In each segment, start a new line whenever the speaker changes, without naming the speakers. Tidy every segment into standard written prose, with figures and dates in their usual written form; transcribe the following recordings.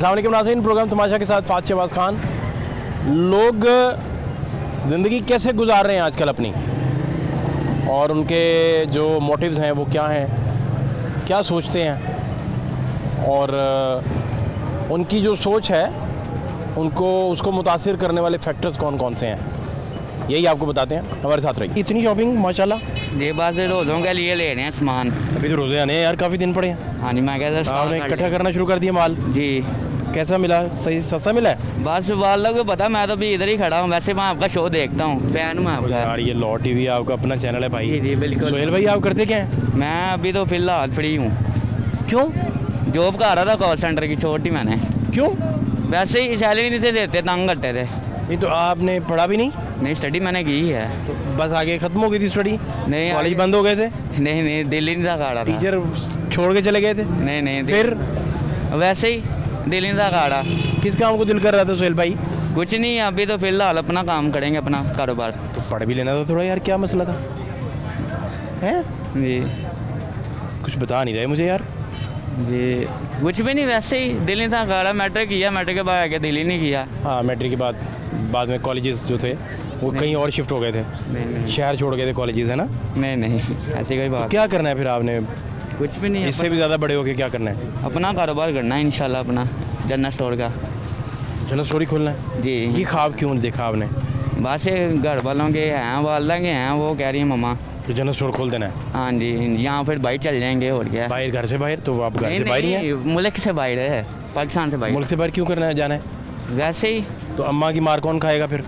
अस्सलाम वालेकुम नाज़रीन, प्रोग्राम तमाशा के साथ फात शहबाज खान। लोग ज़िंदगी कैसे गुजार रहे हैं आजकल अपनी, और उनके जो मोटिव्स हैं वो क्या हैं, क्या सोचते हैं, और उनकी जो सोच है उसको मुतासिर करने वाले फैक्टर्स कौन कौन से हैं, यही आपको बताते हैं। हमारे साथ रहिए। इतनी शॉपिंग माशाल्लाह।
जी बस रोज़ों के लिए ले रहे हैं सामान।
अभी तो रोज़े आने हैं यार, काफ़ी दिन पड़े हैं।
हाँ जी, मैं क्या सर
आपने इकट्ठा करना शुरू कर दिया माल।
जी
कैसा मिला? सही सस्ता मिला है?
बस वालों को पता, मैं तो अभी इधर ही खड़ा हूँ। वैसे मैं आपका शो देखता हूँ, फैन हूँ आपका।
यार ये लॉ टीवी आपका अपना चैनल है भाई।
जी जी बिल्कुल।
सोहेल भाई आप करते क्या हैं?
मैं अभी तो फिलहाल फ्री हूँ।
क्यों?
जॉब कर रहा था कॉल सेंटर की, छोड़ दी मैंने।
क्यों?
वैसे ही सैलरी नहीं थे देते, तंग करते थे।
नहीं तो आपने पढ़ा भी नहीं?
नहीं, स्टडी मैंने की है।
तो बस आगे ख़त्म हो गई थी स्टडी?
नहीं,
कॉलेज
आगे-
बंद हो गए थे?
नहीं नहीं, दिल ही नहीं था काड़ा था।
टीचर छोड़ के चले गए थे?
नहीं नहीं,
फिर
वैसे ही दिल ही नहीं था काड़ा।
किस काम को दिल कर रहा था सोहेल भाई?
कुछ नहीं, अभी तो फिलहाल अपना काम करेंगे, अपना कारोबार।
तो पढ़ भी लेना था थोड़ा यार, क्या मसला था? हैं?
जी
कुछ बता नहीं रहे मुझे यार।
जी कुछ भी नहीं, वैसे ही दिल नहीं था काड़ा। मैट्रिक किया, मैट्रिक के बाद आगे दिल ही नहीं किया।
हाँ, मैट्रिक के बाद में कॉलेजेस जो थे वो कहीं और शिफ्ट हो गए थे,
नहीं
शहर छोड़ गए थे कॉलेजेस, है ना?
नहीं नहीं, ऐसी कोई बात।
क्या करना है फिर आपने?
कुछ भी नहीं,
इससे भी ज़्यादा बड़े होके क्या करना है?
अपना कारोबार करना है इंशाल्लाह, अपना जनरल स्टोर का।
जनरल स्टोरी खोलना है?
जी
ये ख्वाब क्यों देखा आपने?
बस ये घर वालों के हैं, वालदा के हैं, वो कह रही है मम्मा।
तो जनरल स्टोर खोल देना है?
हाँ जी, यहाँ फिर बाहर चल जाएंगे और क्या।
बाहर, घर से बाहर? तो आप घर
नहीं
से बाहर ही हैं?
नहीं, मुल्क से बाहर है, पाकिस्तान से बाहर।
मुल्क से बाहर क्यों करना है, जाना है?
वैसे ही
तो अम्मा की मार कौन खाएगा फिर?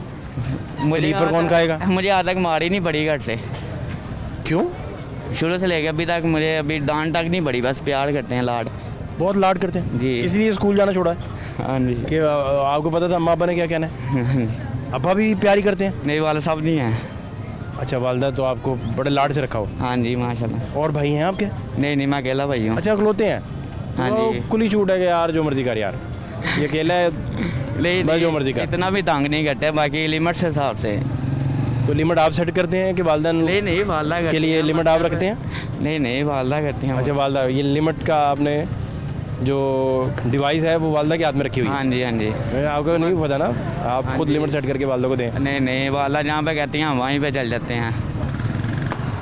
स्लीपर कौन खाएगा?
मुझे आज तक मार ही नहीं पड़ी घर से,
क्यों?
शुरू से लेकर अभी तक मुझे अभी डांट तक नहीं पड़ी। बस प्यार करते हैं, लाड।
बहुत लाड करते हैं
जी।
इसलिए स्कूल जाना छोड़ा है
हाँ जी।
कि आपको पता था अम्मा अब्बा ने क्या कहना है? अब्बा भी प्यारी करते हैं?
नहीं, वाला सब नहीं है।
अच्छा, वालदा तो आपको बड़े लाड से रखा हो।
हाँ जी माशाल्लाह।
और भाई हैं आपके?
नहीं नहीं, मैं अकेला भाई हूँ।
अच्छा, अकलौते हैं?
हाँ
तो
जी।
खुली छूट है कि यार जो मर्जी कर यार, ये अकेला है,
नहीं
बस जो मर्जी कर।
इतना भी तंग नहीं करते, बाकी लिमिट से हिसाब से।
तो लिमिट आप सेट करते हैं कि वालदा
नहीं नहीं, वालदा
के लिए लिमिट आप रखते हैं?
नहीं नहीं, वालदा करती हैं।
अच्छा, वालदा ये लिमिट का आपने जो डिवाइस है वो वालदा के हाथ में रखी हुई है?
हाँ जी हाँ जी।
आपको नहीं पता ना, आप
हाँ
खुद
जी।
लिमिट सेट करके वालदा को दें।
नहीं नहीं, वाला जहाँ पे कहती हैं हम वहीं पे चल जाते हैं।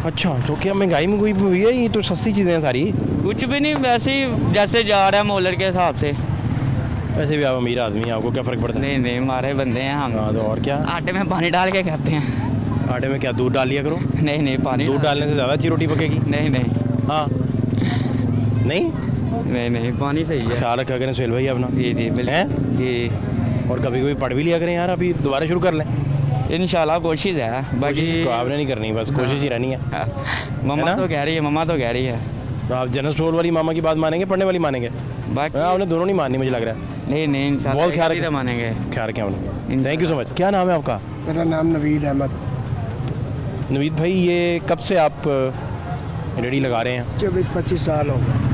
अच्छा, तो क्या महंगाई में कोई हुई है? ये तो सस्ती चीज़ें हैं सारी।
कुछ भी नहीं, वैसे ही जैसे जा रहा है मोलर के हिसाब से।
वैसे भी आप अमीर आदमी हैं, आपको क्या फ़र्क पड़ता है?
नहीं नहीं, हमारे बंदे हैं हम।
हाँ, तो और क्या?
आटे में पानी डाल के खाते हैं।
आटे में क्या दूध डाल लिया करो?
नहीं नहीं, पानी
दूध डालने से ज़्यादा अच्छी रोटी पकेगी।
नहीं नहीं
हाँ, नहीं?
नहीं नहीं, पानी सही है।
ख्याल रखा करें सोहेल भाई अपना।
जी जी बिल्कुल।
हैं?
जी
और कभी कभी पढ़ भी लिया करें यार, अभी दोबारा शुरू कर लें।
इंशाल्लाह कोशिश है, बाकी
कोशिश तो आपने नहीं करनी, बस कोशिश ही रहनी है।
मम्मा
ना?
तो कह रही है, मम्मा तो कह रही है।
तो आप जनरल स्टोर वाली मामा की बात मानेंगे, पढ़ने वाली मानेंगे?
बाकी
आपने दोनों नहीं माननी मुझे लग रहा है।
नहीं नहीं, इंशाल्लाह
बहुत ख्याल
एक ही तो मानेंगे।
ख्याल रखें आपने। Thank you so much. क्या नाम है आपका?
मेरा नाम नवीद अहमद।
नवीद भाई, ये कब से आप रेडी लगा रहे हैं?
24-25 साल हो गए।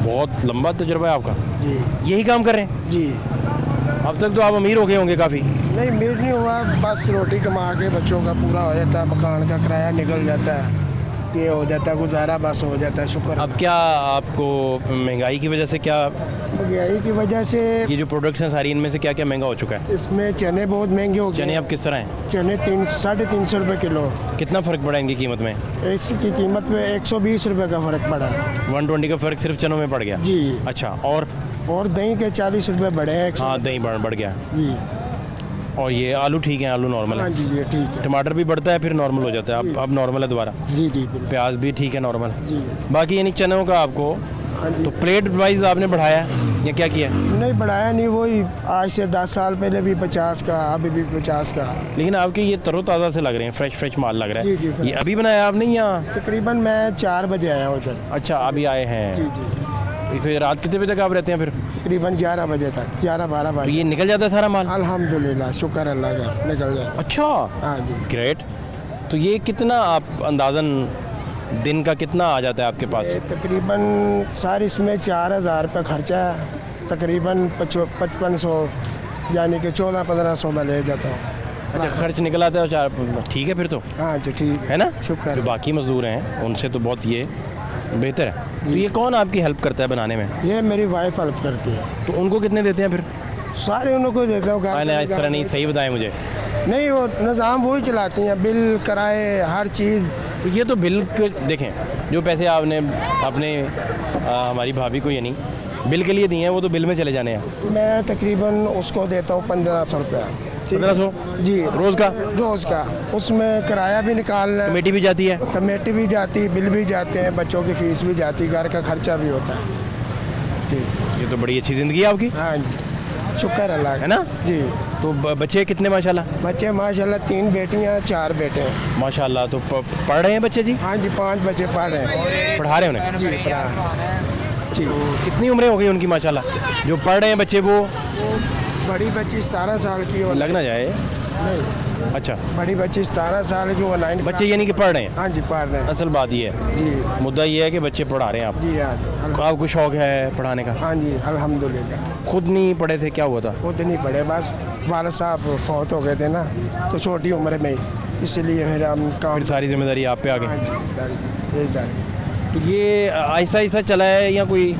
बहुत लंबा तजुर्बा है आपका।
जी
यही काम कर रहे हैं?
जी।
अब तक तो आप अमीर हो गए होंगे काफ़ी।
नहीं, मीर नहीं हुआ, बस रोटी कमा के बच्चों का पूरा हो जाता है, मकान का किराया निकल जाता है, ये हो जाता है, गुजारा बस हो जाता है। शुक्र।
अब क्या आपको महंगाई की वजह से, क्या
महंगाई की वजह से
ये जो प्रोडक्ट्स हैं सारी, इनमें से क्या क्या महंगा हो चुका है?
इसमें चने बहुत महंगे हो गए।
चने अब किस तरह हैं?
चने 300-350 रुपये किलो।
कितना फ़र्क पड़ा इनकी कीमत में?
इसकी कीमत में 120 रुपये का फ़र्क पड़ा है।
120 का फ़र्क सिर्फ चनों में पड़ गया?
जी।
अच्छा,
और दही के 40 रुपये बढ़े हैं।
हाँ, दही बढ़ गया।
जी।
और ये आलू ठीक है? आलू नॉर्मल
हाँ
है?
जी जी, ठीक है।
टमाटर भी बढ़ता है फिर नॉर्मल हो जाता है? अब नॉर्मल है दोबारा?
जी जी बिल्कुल।
प्याज भी ठीक है, नॉर्मल?
जी।
बाकी यानी चनों का आपको
हाँ जी।
तो प्लेट वाइज आपने बढ़ाया या क्या किया?
नहीं बढ़ाया नहीं, वही आज से 10 साल पहले भी 50 का, अभी भी 50 का।
लेकिन आपके ये तरोताज़ा से लग रहे हैं, फ्रेश माल लग रहा
जी, जी,
है। ये अभी बनाया आपने या?
तकरीबन मैं 4 बजे आया उधर।
अच्छा, अभी आए
जी
हैं।
जी।
इस वजह रात कितने बजे तक आप रहते हैं फिर?
तकरीबन 11 बजे तक, 11-12
तो
बजे।
ये निकल जाता है सारा माल?
अल्हम्दुलिल्लाह, शुक्र अल्लाह का, निकल जाए।
अच्छा,
हाँ जी।
ग्रेट। तो ये कितना आप अंदाज़न दिन का कितना आ जाता है आपके पास?
ये तकरीबन सार इसमें 4000 रुपये खर्चा है, तकरीबन 5500 यानी कि 14-1500 में ले जाता हूँ।
अच्छा, खर्च निकल आता है 4? ठीक है फिर तो।
हाँ जी ठीक
है ना?
शुक्र।
जो बाकी मज़दूर हैं उनसे तो बहुत ये बेहतर है। तो ये कौन आपकी हेल्प करता है बनाने में?
ये मेरी वाइफ हेल्प करती है।
तो उनको कितने देते हैं फिर?
सारे उनको देता हूँ।
नहीं, इस तरह नहीं, सही बताएं मुझे।
नहीं, वो निज़ाम वही चलाती हैं, बिल किराए हर चीज़।
तो ये तो बिल के देखें, जो पैसे आपने अपने हमारी भाभी को यानी बिल के लिए दिए हैं, वो तो बिल में चले जाने हैं।
मैं तकरीबन उसको देता हूँ 1500 रुपया।
1500
जी,
रोज़ का?
रोज़ का। उसमें किराया भी निकालना है,
कमेटी भी जाती है?
कमेटी भी जाती, बिल भी जाते हैं, बच्चों की फ़ीस भी जाती, घर का खर्चा भी होता है। जी,
ये तो बड़ी अच्छी ज़िंदगी है आपकी,
हाँ जी, शुक्र अल्लाह का।
है ना?
जी।
तो बच्चे कितने माशाल्लाह?
बच्चे माशाल्लाह 3 बेटियां 4 बेटे हैं।
माशाल्लाह। तो पढ़ रहे हैं बच्चे जी?
हाँ जी, 5 बच्चे पढ़ रहे हैं।
पढ़ा रहे हैं उन्हें?
जी, पढ़ा। जी,
कितनी उम्रें हो गई उनकी माशाल्लाह? जो पढ़ रहे हैं बच्चे वो
बड़ी बच्ची 17 साल की और
लग ना जाए।
नहीं,
अच्छा,
बड़ी बच्ची 17 साल की, वो 9
बच्चे यानी कि पढ़ रहे हैं?
हाँ जी, पढ़ रहे हैं।
असल बात ये है,
जी
मुद्दा ये है कि बच्चे पढ़ा रहे हैं आप।
जी, हाँ
आपको शौक है पढ़ाने का?
हाँ जी, अल्हम्दुलिल्लाह।
खुद नहीं पढ़े थे, क्या हुआ था?
खुद नहीं पढ़े, बस वालिद साहब फौत हो गए थे ना, तो छोटी उम्र में ही, इसलिए फिर हम काम।
फिर सारी जिम्मेदारी आप पे आ
हाँ
गई।
जी, सारी यही सारी।
तो ये ऐसा ऐसा चला है या कोई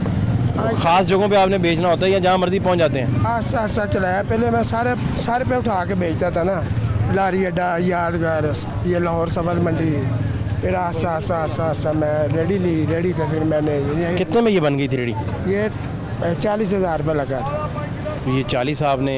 ख़ास जगहों पे आपने बेचना होता है या जहाँ मर्जी पहुँच जाते हैं?
आस्ता आस्ता चलाया। पहले मैं सारे पे उठा के बेचता था ना, लारी अड्डा, यादगार, ये लाहौर सब्ज़ मंडी। फिर आस्ता आस्ता आस्ता आस्ता मैं रेडी था। फिर मैंने
कितने में ये बन गई थी रेडी?
ये 40,000 रुपये लगा था।
तो ये 40 आपने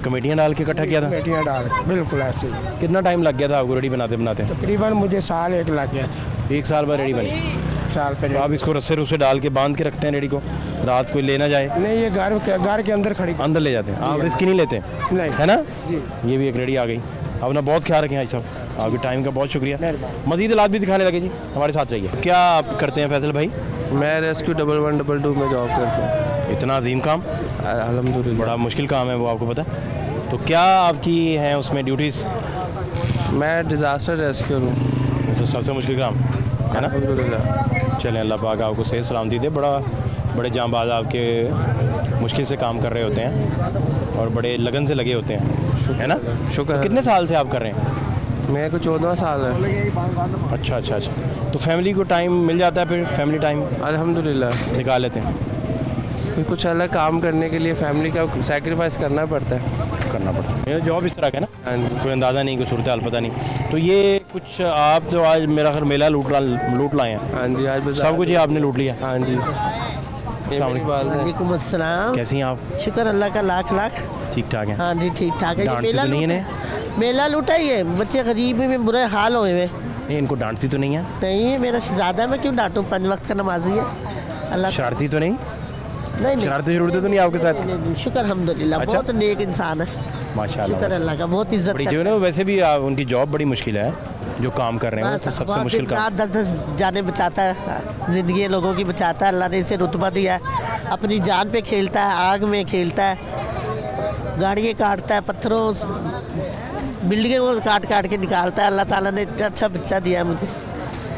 कमेटियाँ डाल के इकट्ठा किया था?
बेटियाँ डाल के, बिल्कुल ऐसे ही।
कितना टाइम लग गया था आपको रेडी बनाते बनाते?
तकरीबन मुझे साल 1 लग गया था।
1 साल बाद रेडी बनी?
साल पे
तो आप इसको रस्से रुस्से डाल के बांध के रखते हैं रेडी को, रात कोई ले ना जाए?
नहीं, ये घर के अंदर खड़ी।
अंदर ले जाते हैं आप, रिस्क नहीं लेते,
नहीं,
है ना?
जी।
ये भी एक रेडी आ गई। अपना बहुत ख्याल रखें भाई साहब, आपके टाइम का बहुत शुक्रिया।
मेहरबानी।
मज़ीद इलाज भी दिखाने लगे जी, हमारे साथ रहिए। क्या आप करते हैं फैसल भाई?
मैं रेस्क्यू 1122 में जॉब करता हूँ।
इतना अजीम काम,
अल्हम्दुलिल्लाह।
बड़ा मुश्किल काम है वो, आपको पता है? तो क्या आपकी हैं उसमें ड्यूटीज़?
मैं डिज़ास्टर रेस्क्यू हूँ।
तो सबसे मुश्किल काम है ना?
अल्हम्दुलिल्लाह।
चलें, अल्लाह पाक आपको सेहत सलामती दे। बड़े जांबाज आपके मुश्किल से काम कर रहे होते हैं और बड़े लगन से लगे होते हैं, है ना?
शुक्र।
कितने साल से आप कर रहे हैं?
मेरे को 14 साल है।
अच्छा अच्छा अच्छा। तो फैमिली को टाइम मिल जाता है? फिर फैमिली टाइम
अल्हम्दुलिल्लाह।
निकाल लेते हैं?
फिर कुछ अलग काम करने के लिए फैमिली का सैक्रिफाइस करना पड़ता है।
करना पड़ता है। मेरा जॉब इस तरह का है ना,
हाँ जी।
कोई अंदाज़ा नहीं, कोई सूरत हाल पता नहीं। तो ये कुछ आप जो आज मेरा घर मेला लूट लाए हैं,
हाँ जी, आज बस
सब कुछ ये आपने लूट लिया?
हाँ जी। ये मेरी बात है।
वालेकुम अस्सलाम।
कैसी हैं आप?
शुक्र अल्लाह का लाख लाख।
ठीक ठाक हैं?
हाँ जी, ठीक ठाक है। ये
डांटती तो नहीं है?
मेला लूटा ही है, बच्चे गरीबी में बुरे हाल हुए हुए।
नहीं, इनको डांटती तो नहीं है?
नहीं है मेरा शहजादा, मैं क्यों डांटूँ, 5 वक्त का नमाजी है। अल्लाह
शरारती तो नहीं?
नहीं नहीं,
शरारती जरूरत तो नहीं आपके साथ?
नहीं, नहीं, शुक्र अल्हम्दुलिल्लाह,
अच्छा।
बहुत नेक इंसान है।
माशाल्लाह।
शुक्र अल्लाह का, बहुत इज्जत
बड़ी जो है
करता
ना,
है।
वैसे भी उनकी जॉब बड़ी मुश्किल है, जो काम कर रहे हैं वो
बस,
सबसे
बहुत
मुश्किल
दिन
काम।
रात 10 जाने बचाता है, ज़िंदगी लोगों की बचाता है। अल्लाह ने इसे रुतबा दिया है, अपनी जान पे खेलता है, आग में खेलता है, गाड़ियाँ काटता है, पत्थरों बिल्डिंगों को काट काट के निकालता है। अल्लाह ताला ने इतना अच्छा बच्चा दिया है मुझे।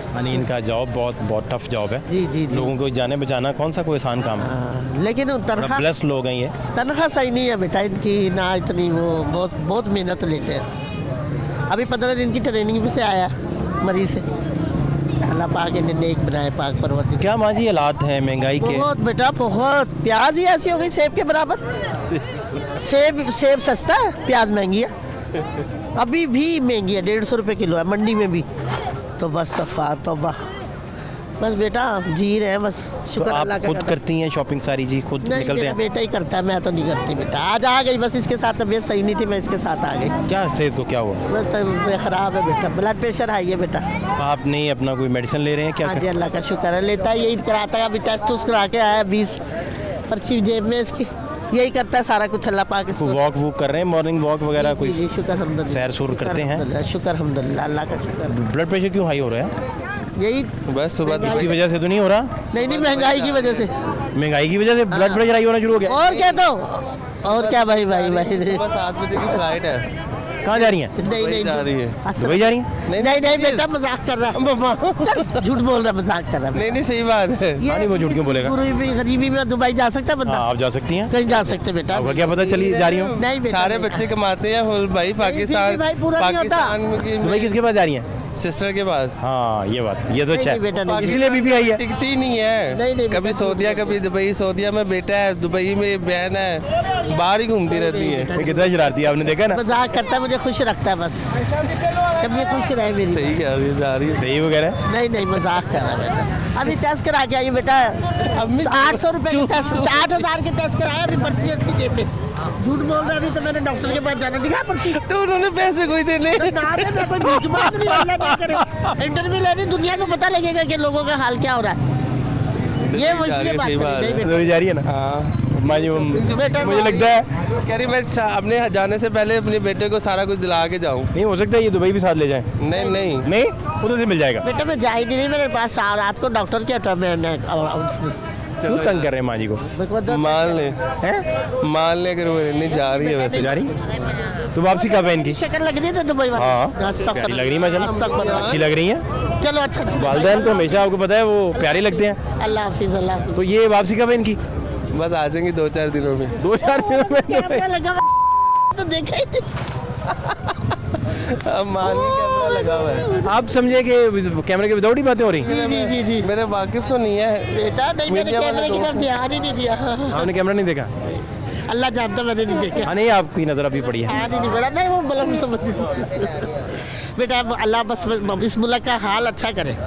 यानी इनका जॉब बहुत टफ जॉब है।
जी जी जी।
लोगों को जाने बचाना कौन सा कोई आसान काम है?
हाँ, लेकिन तनख्वाह
ब्लेस्ड लोग हैं ये।
तनख्वाह सही नहीं है बेटा इनकी, ना इतनी वो बहुत मेहनत लेते हैं। अभी 15 दिन की ट्रेनिंग भी से आया मरीज से। अल्लाह पाक ने नेक बनाए, पाक परवरदिगार।
क्या माँ जी हालात हैं महंगाई के?
बहुत बेटा बहुत। प्याज ही ऐसी हो गई सेब के बराबर। सेब सस्ता है, प्याज महंगी है। अभी भी महंगी है, 150 रुपये किलो है मंडी में भी। तो बस तौबा, बस बेटा जी रहे हैं, बस शुक्र
तो
अल्लाह
आप
का।
खुद करती हैं शॉपिंग सारी जी, खुद
नहीं,
निकलते
मेरा
हैं?
बेटा ही करता है, मैं तो नहीं करती बेटा। आज आ गई बस, इसके साथ तबीयत सही नहीं थी, मैं इसके साथ आ गई।
क्या सेहत को क्या हुआ?
बस तबीयत ख़राब है बेटा, ब्लड प्रेशर हाई है बेटा।
आप नहीं अपना कोई मेडिसिन ले रहे हैं क्या?
हाँ जी, अल्लाह का शुक्र है, लेता है, यही कराता है। अभी टेस्ट उस्ट करा के आया, 20 पर्ची जेब में इसकी, यही करता है सारा कुछ। अल्लाह पाक इसको।
वॉक कर रहे हैं, मॉर्निंग वॉक वगैरह
जी,
कोई?
जी, शुक्र अल्हम्दुलिल्लाह।
सैर सूर करते हैं?
शुक्र अल्हम्दुलिल्लाह, अल्लाह का शुक्र।
ब्लड प्रेशर क्यों हाई हो रहा है?
यही
बस सुबह
इसकी वजह से तो नहीं हो रहा?
नहीं महंगाई की वजह से।
महंगाई की वजह से ब्लड प्रेशर हाई होना शुरू हो गया?
और क्या तो और क्या भाई
सुबह 7 बजे की फ्लाइट है।
कहाँ जा रही हैं?
नहीं
जा रही है।
अच्छा,
दुबई जा रही हैं?
नहीं बेटा, मजाक कर रहा है, झूठ बोल रहा है, मजाक कर रहा है।
नहीं सही बात है।
ये
नहीं, वो झूठ क्यों बोलेगा?
गरीबी में दुबई जा सकता है बंदा?
हाँ, आप जा सकती हैं।
कहीं जा सकते बेटा।
आपका क्या पता चली जा रही हूँ?
नहीं बेटा,
सारे
नहीं।
बच्चे कमाते हैं भाई, पाकिस्तान
भाई पूरा नहीं होता।
में
दुबई किसके पास जा रही हैं?
सिस्टर के पास।
हाँ ये बात, ये तो अच्छा
नहीं, बेटा,
है,
नहीं।
इसलिए बीबी आई है।
टिकती नहीं है।
नहीं,
कभी
बेटा,
सऊदिया, कभी दुबई। सऊदिया में बेटा है, दुबई में बहन है, बाहर ही घूमती रहती है।
ये कितना शरारती है, आपने देखा ना।
मजाक करता है, मुझे खुश रखता है बस, कभी खुश रहे मेरी।
सही कह रही है, जा रही है।
सही वगैरह।
नहीं नहीं, मजाक कर रहा है बेटा। अभी टेस्ट करा के आई बेटा, 800 रुपये की टेस्ट, 8,000 की टेस्ट कराया, अभी पर्ची है इसकी जेब में। झूठ बोल रहा है, अभी तो मैंने डॉक्टर के पास जाना, दिखा पर्ची।
तो उन्होंने पैसे कोई देने।
ना दे, मैं कोई भीख मांग नहीं, अल्लाह ना करे। इंटरव्यू लेनी, दुनिया को पता लगेगा कि लोगों का हाल क्या हो रहा है। ये वो इसलिए बात
सही
करी,
बात
नहीं
है।
बेटा।
तो जा रही है ना।
हाँ,
माँ जी
बेटा,
मुझे लगता है
कह रही मैं अपने जाने से पहले अपने बेटे को सारा कुछ दिला के जाऊँ।
नहीं हो सकता है ये दुबई भी साथ ले जाए।
नहीं नहीं,
नहीं उधर से मिल जाएगा।
बेटा मैं जा ही नहीं, मेरे पास रात को डॉक्टर के मैंने
क्यों तंग कर रहे हैं माँ जी को।
मान ले,
हैं
मान ले, अगर वो नहीं जा रही है वैसे।
जा रही तो वापसी कब है इनकी।
शक्ल लग रही है तो दुबई वाली।
हाँ
अस्तगफुर।
प्यारी लग रही है माशाल्लाह,
अस्तगफुर।
अच्छी लग रही है।
चलो अच्छा अच्छा।
वालदैन तो हमेशा आपको पता है वो प्यारी लगते हैं।
अल्लाह हाफिज, अल्लाह हाफिज।
तो ये वापसी कब है इनकी।
बस आ जाएंगे 2-4 दिनों में।
2-4 दिनों में।
कैमरा लगा हुआ तो देखा ही नहीं।
अब मान के कैमरा लगा हुआ है।
आप समझे कि कैमरे के विदाउट ही बातें हो रही।
जी जी जी।
मेरे वाकिफ तो नहीं है
बेटा नहीं, मैंने
मीडिया
कैमरे
वाले
की तरफ
लोग।
ध्यान ही नहीं दिया।
आपने कैमरा नहीं देखा।
अल्लाह जानता, मैंने नहीं देखा।
हाँ नहीं आपकी नजर अभी पड़ी है।
हाँ नहीं बेटा, मैं वो बलम समझ बेटा, अल्लाह बस इस मुल्क का हाल अच्छा करे।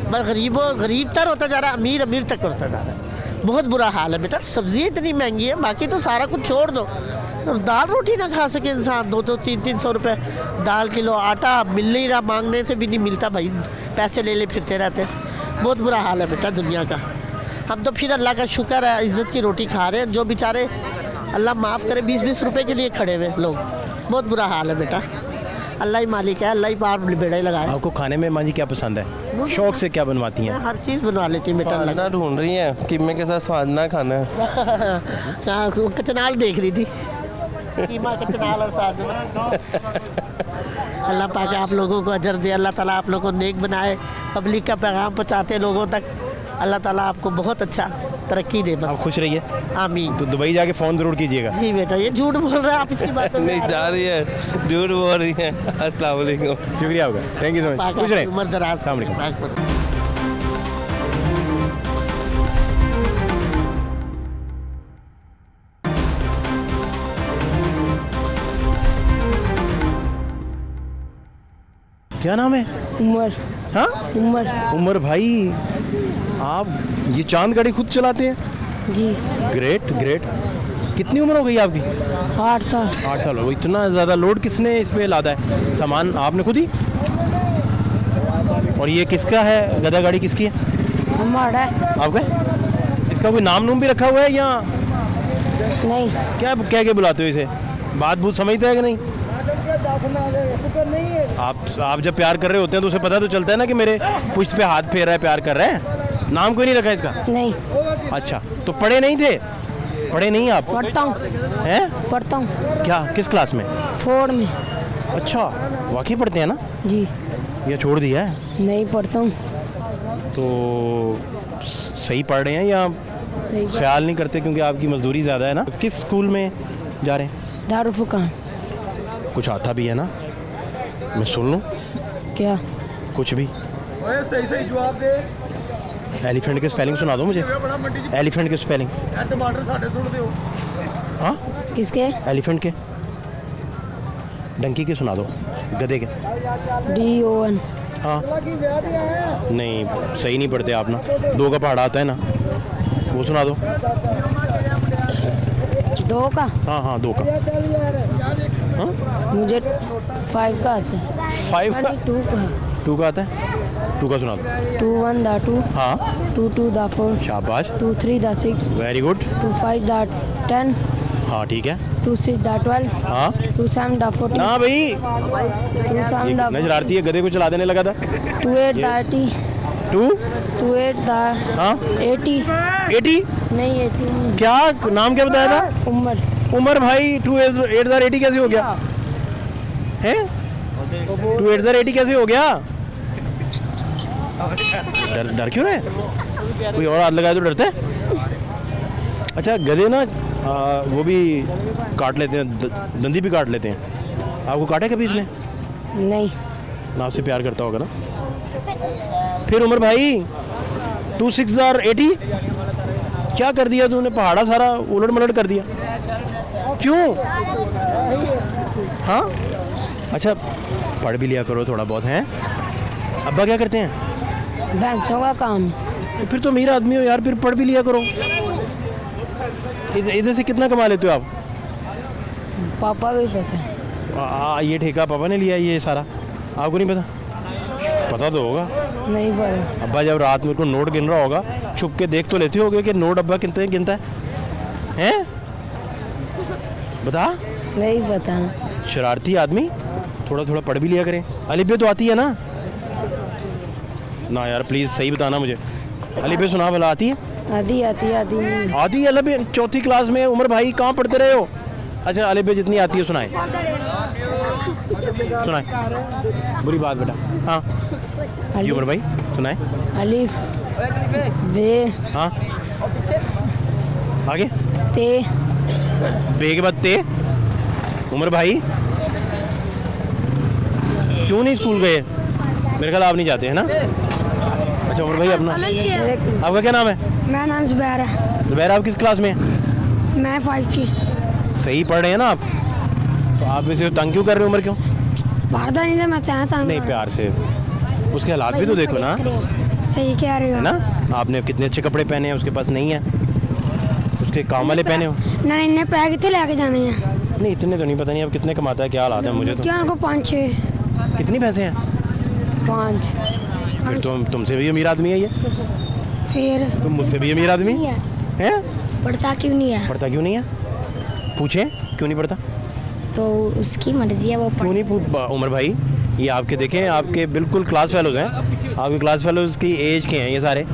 बस गरीब तर होता जा रहा है, अमीर अमीर तक होता जा रहा है। बहुत बुरा हाल है बेटा, सब्जी इतनी महंगी है, बाकी तो सारा कुछ छोड़ दो। दाल रोटी ना खा सके इंसान, 200 300 रुपए दाल किलो, आटा मिल नहीं रहा, मांगने से भी नहीं मिलता भाई, पैसे ले ले फिरते रहते। बहुत बुरा हाल है बेटा दुनिया का। हम तो फिर अल्लाह का शुक्र है, इज़्ज़त की रोटी खा रहे हैं। जो बेचारे अल्लाह माफ़ करे 20-20 रुपए के लिए खड़े हुए लोग, बहुत बुरा हाल है बेटा। अल्लाह ही मालिक है, अल्लाह ही पार बेड़ा ही लगाए।
आपको खाने में माँ जी क्या पसंद है, शौक से क्या बनवाती
मैं
हैं।
हर चीज़ बनवा लेती हूँ बेटा।
स्वादना ढूंढ रही है, कीमे के साथ स्वादना खाना है।
हाँ, वो कचनाल देख रही थी, कीमा कचनाल और साथ में। अल्लाह पाक आप लोगों को अजर दे, अल्लाह ताला आप लोगों को नेक बनाए, पब्लिक का पैगाम पहुँचाते लोगों तक। अल्लाह ताला आपको बहुत अच्छा तरक्की दे,
आप
बस
खुश रहिए।
आमीन।
तो दुबई जाके फ़ोन ज़रूर कीजिएगा।
जी बेटा, ये झूठ बोल रहे हैं आप इसकी बात
नहीं जा रही है, झूठ बोल रही है। अस्सलाम वालेकुम।
शुक्रिया आपका, थैंक यू सो मच। खुश रहें।
उम्र दराज।
अस्सलाम वालेकुम। क्या नाम है।
उमर।
हाँ
उमर।
उमर भाई, आप ये चांद गाड़ी खुद चलाते हैं।
जी।
Great great. कितनी उम्र हो गई आपकी।
8 साल।
8 साल हो गई। इतना ज़्यादा लोड किसने इस पे लादा है, सामान आपने खुद ही। और ये किसका है, गधा गाड़ी किसकी है।
हमारा है।
आपका है? इसका कोई नाम नूम भी रखा हुआ है या
नहीं।
क्या कह के बुलाते हो इसे, बात बूत समझता है कि नहीं। आप जब प्यार कर रहे होते हैं तो उसे पता तो चलता है ना कि मेरे पुष्ट पे हाथ फेर रहा है, प्यार कर रहा है। नाम कोई नहीं रखा इसका।
नहीं।
अच्छा, तो पढ़े नहीं थे, पढ़े नहीं आप।
पढ़ता हूँ।
हैं
पढ़ता हूँ।
क्या, किस क्लास में।
4 में।
अच्छा, वाकई पढ़ते हैं ना।
जी।
या छोड़ दिया है।
नहीं पढ़ता हूँ।
तो सही पढ़ रहे हैं या
सही।
ख्याल नहीं करते क्योंकि आपकी मजदूरी ज़्यादा है ना। किस स्कूल में जा रहे हैं।
दारुल फुकान।
कुछ आता भी है ना, मैं सुन लूँ
क्या।
कुछ भी।
सही सही जवाब दे।
एलिफेंट के स्पेलिंग सुना दो मुझे। एलिफेंट के स्पेलिंग।
टमाटर साढ़े सुन दो।
हाँ
किसके।
एलिफेंट के। डंकी के सुना दो, गधे के।
DON।
हाँ नहीं, सही नहीं पढ़ते आप ना। 2 का पहाड़ा आता है ना, वो सुना दो।
2 का।
हाँ हाँ 2 का। हाँ
मुझे 5 का आता है।
5 का।
2 का।
2 का आता है, 2 का सुना दो।
2 1 दा 2।
हाँ
2 2 दा 4।
शाबाश,
2 3 दा 6।
Very good.
2 5 दा 10।
हाँ ठीक है।
2 6 दा 12।
हाँ
2 7 दा 14।
ना भाई,
2 7 दा
नजर आती है, गधे को चला देने लगा था।
2 8 दा 80।
2
2 8 दा
हाँ
80।
80।
नहीं 80 नहीं।
क्या नाम क्या बताया था।
उमर।
उमर भाई, 2 8 कैसे हो गया है। 2 8 कैसे हो गया। डर क्यों रहे, कोई और हाथ लगाए तो डरते हैं। अच्छा, गधे ना वो भी काट लेते हैं, दंदी भी काट लेते हैं। आपको काटे कभी इसने।
नहीं।
नाव से प्यार करता होगा ना। फिर उमर भाई 2 6 80 क्या कर दिया तूने, पहाड़ा सारा उलट मलट कर दिया, क्यों? हाँ अच्छा पढ़ भी लिया करो थोड़ा बहुत, हैं? अब्बा क्या करते हैं?
भैंसों का काम।
फिर तो अमीर आदमी हो यार, फिर पढ़ भी लिया करो। इधर से कितना कमा लेते हो आप?
पापा को ही पता।
ये ठेका पापा ने लिया ये सारा, आपको नहीं पता? पता तो होगा।
नहीं पता।
अब्बा जब रात में को नोट गिन रहा होगा, छुप के देख तो लेते होगे कि नोट अब्बा कितने गिनता है, हैं? बता।
नहीं पता।
शरारती आदमी, थोड़ा थोड़ा पढ़ भी लिया करें। अलिफ बे तो आती है ना? ना यार प्लीज़ सही बताना मुझे, अलिफ बे सुना भला आती है?
आधी आती नहीं।
आती है अलिफ बे? 4th क्लास में उमर भाई कहाँ पढ़ते रहे हो? अच्छा अलिफ बे जितनी आती है सुनाए, सुनाए। बुरी बात बेटा। हाँ ये उमर भाई सुनाए।
अलिफ बे
हाँ आगे
ते
बे के बाद ते। उमर भाई क्यों नहीं स्कूल गए? मेरे ख्याल आप नहीं जाते हैं ना? अच्छा उमर भाई अपना, आपका क्या नाम है?
मेरा नाम जुबैर है।
जुबैर आप किस क्लास में हैं?
मैं 5 की।
सही पढ़ रहे हैं ना आप? तो आप इसे तंग क्यों कर रहे हो? उमर क्यों?
पढ़ता नहीं था मैं तंग।
नहीं प्यार से, उसके हालात भी तो देखो ना,
सही कह रहे हो
है ना? आपने कितने अच्छे कपड़े पहने हैं, उसके पास नहीं है, उसके काम वाले पहने हो।
ना इन्हें पैसे कितने लेके जाने हैं?
नहीं इतने तो नहीं, पता नहीं अब कितने कमाता है, क्या हालात है मुझे तो।
क्या उनको 5 6
कितनी पैसे हैं?
5।
फिर तो तुमसे भी अमीर आदमी है ये,
फिर
तुम मुझसे भी अमीर आदमी
नहीं है।
हैं?
पढ़ता क्यों नहीं है?
पढ़ता क्यों नहीं है? पूछें क्यों नहीं पढ़ता?
तो उसकी मर्जी है वो
क्यों नहीं उमर भाई ये आपके देखें, आपके बिल्कुल क्लास फेलोज हैं, आपके क्लास फेलोज की एज के हैं ये सारे,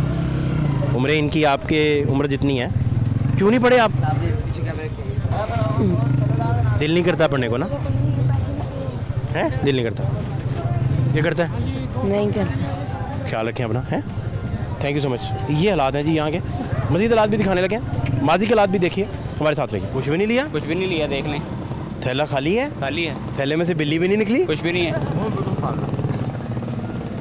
उम्रें इनकी आपके उम्र जितनी है, क्यों नहीं पढ़े आप? दिल नहीं करता पढ़ने को ना, है? दिल नहीं करता, ये करता है?
नहीं करता।
ख्याल रखें अपना, है? Thank you so much. ये हालात हैं जी यहाँ के, मज़ीद हालात भी दिखाने लगे हैं, माजी के हालात भी देखिए, हमारे साथ रहिए। कुछ भी नहीं लिया?
कुछ भी नहीं लिया, देख लें।
थैला खाली है?
खाली है।
थैले में से बिल्ली भी नहीं निकली?
कुछ भी नहीं है।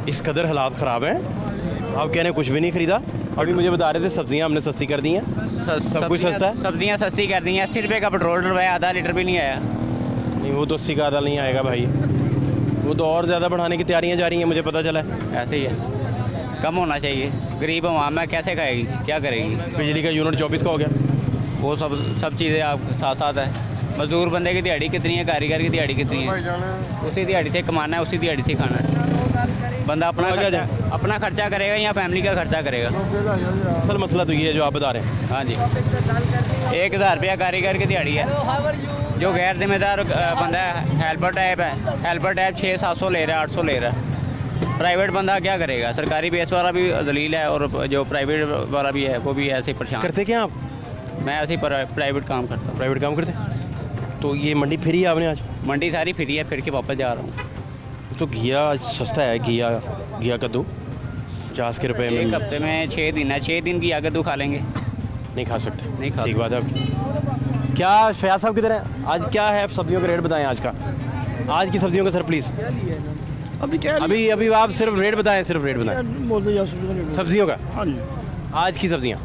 इस कदर हालात ख़राब हैं, आप कह रहे हैं कुछ भी नहीं खरीदा। अभी मुझे बता रहे थे सब्जियां हमने सस्ती कर दी हैं, सब कुछ सस्ता है।
सब्जियां सस्ती कर दी हैं। 80 रुपये का पेट्रोल डलवाया, आधा लीटर भी नहीं आया।
नहीं वो तो 80 का आधा नहीं आएगा भाई, वो तो और ज़्यादा बढ़ाने की तैयारियां जा रही हैं, मुझे पता चला है।
ऐसे ही है, कम होना चाहिए। गरीब आवाम है, कैसे खाएगी, क्या करेगी?
बिजली का यूनिट 24 का हो गया।
वो सब चीज़ें आप साथ साथ है। मजदूर बंदे की दिहाड़ी कितनी है, कारीगर की दिहाड़ी कितनी है? उसी दिहाड़ी से कमाना है, उसी दिहाड़ी से खाना है। बंदा अपना खर्चा करेगा या फैमिली का खर्चा करेगा?
असल मसला तो ये है जो आप बता रहे हैं।
हाँ जी, 1000 रुपया कारीगर की दिहाड़ी है। जो गैर जिम्मेदार बंदा है, हेल्पर टाइप है, हेल्पर टाइप 600-700 ले रहा है, 800 ले रहा है। प्राइवेट बंदा क्या करेगा? सरकारी बेस वाला भी दलील है और जो प्राइवेट वाला भी है वो भी ऐसे ही परेशान।
करते क्या आप?
मैं ऐसे ही प्राइवेट काम करता हूँ।
प्राइवेट काम करते? तो ये मंडी फिरी है आपने आज?
मंडी सारी फ्री है, फिर के वापस जा रहा हूँ।
तो घिया सस्ता है, घिया कद्दू 50 के रुपए में।
एक हफ्ते में 6 दिन है, 6 दिन की कद्दू खा लेंगे?
नहीं खा सकते।
नहीं खा
ठीक बात है आपकी। क्या फयाज साहब किधर है? आज क्या है सब्जियों का रेट बताएं आज का, आज की सब्जियों का सर प्लीज़।
अभी क्या
अभी आप सिर्फ रेट बताएं, सिर्फ रेट बताएं सब्जियों का।
हाँ जी,
आज की सब्जियां।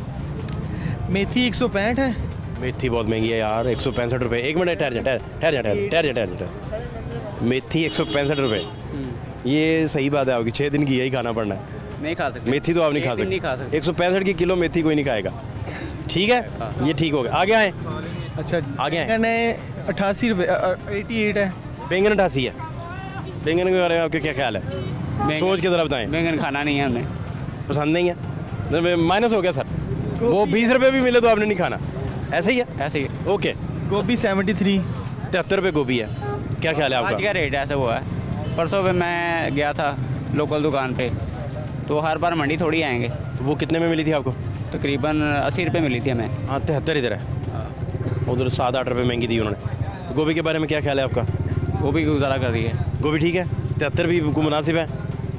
मेथी 165 है।
मेथी बहुत महंगी है यार, 165 रुपये। एक मिनट ठहर जा। मेथी 165 रुपये, ये सही बात है आपकी? 6 दिन की यही खाना पड़ना है?
नहीं खा सकते
मेथी तो आप नहीं खा सकते। 165 की किलो मेथी कोई नहीं खाएगा। ठीक है, ये ठीक हो गया। आगे आए,
अच्छा
आगे आए।
बैंगन है 88 रुपये, 88 है।
बैंगन 88 है। बैंगन के बारे में आपके क्या ख्याल है? सोच के ज़रा बताएं।
बैंगन खाना नहीं है हमें,
पसंद नहीं है, माइनस हो गया सर। वो 20 रुपये भी मिले तो आपने नहीं खाना, ऐसे ही है?
ऐसे ही।
ओके।
गोभी 73।
73 रुपये गोभी है, क्या ख्याल है
आज
आपका?
का रेट ऐसा हुआ है। परसों पे मैं गया था लोकल दुकान पे, तो हर बार मंडी थोड़ी आएंगे।
वो कितने में मिली थी आपको?
तकरीबन 80 रुपये मिली थी हमें।
हाँ 73 इधर है, उधर 7-8 रुपये महंगी दी उन्होंने। गोभी के बारे में क्या ख्याल है आपका?
वो भी गुजारा कर रही है।
गोभी ठीक है, 73 भी मुनासिब है?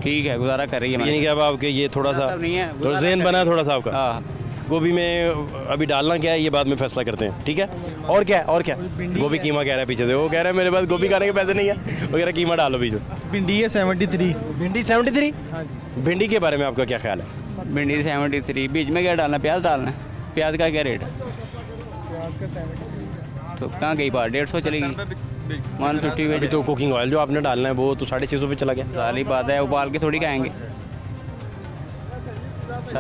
ठीक है, गुजारा कर रही है।
यानी कि अब आपके ये थोड़ा सा
नहीं है,
जहन बना है थोड़ा सा आपका।
हाँ,
गोभी में अभी डालना क्या है ये बाद में फैसला करते हैं, ठीक है? और क्या? गोभी कीमा कह रहा है पीछे से, वो कह रहा है मेरे पास गोभी खाने के पैसे नहीं है, वो कह रहा है कीमा डालो बीच में।
भिंडी है 73।
भिंडी 73।
हाँ जी।
भिंडी के बारे में आपका क्या ख्याल है?
भिंडी 73, बीच में क्या डालना, प्याज डालना है? प्याज का क्या रेट है?
प्याज का 73।
तो कहाँ गई बात, 150 चलेगी 150
अभी
में
तो कुकिंग ऑयल जो आपने डालना है वो तो 650 पे चला गया।
साली बात है, उबाल के थोड़ी खाएंगे।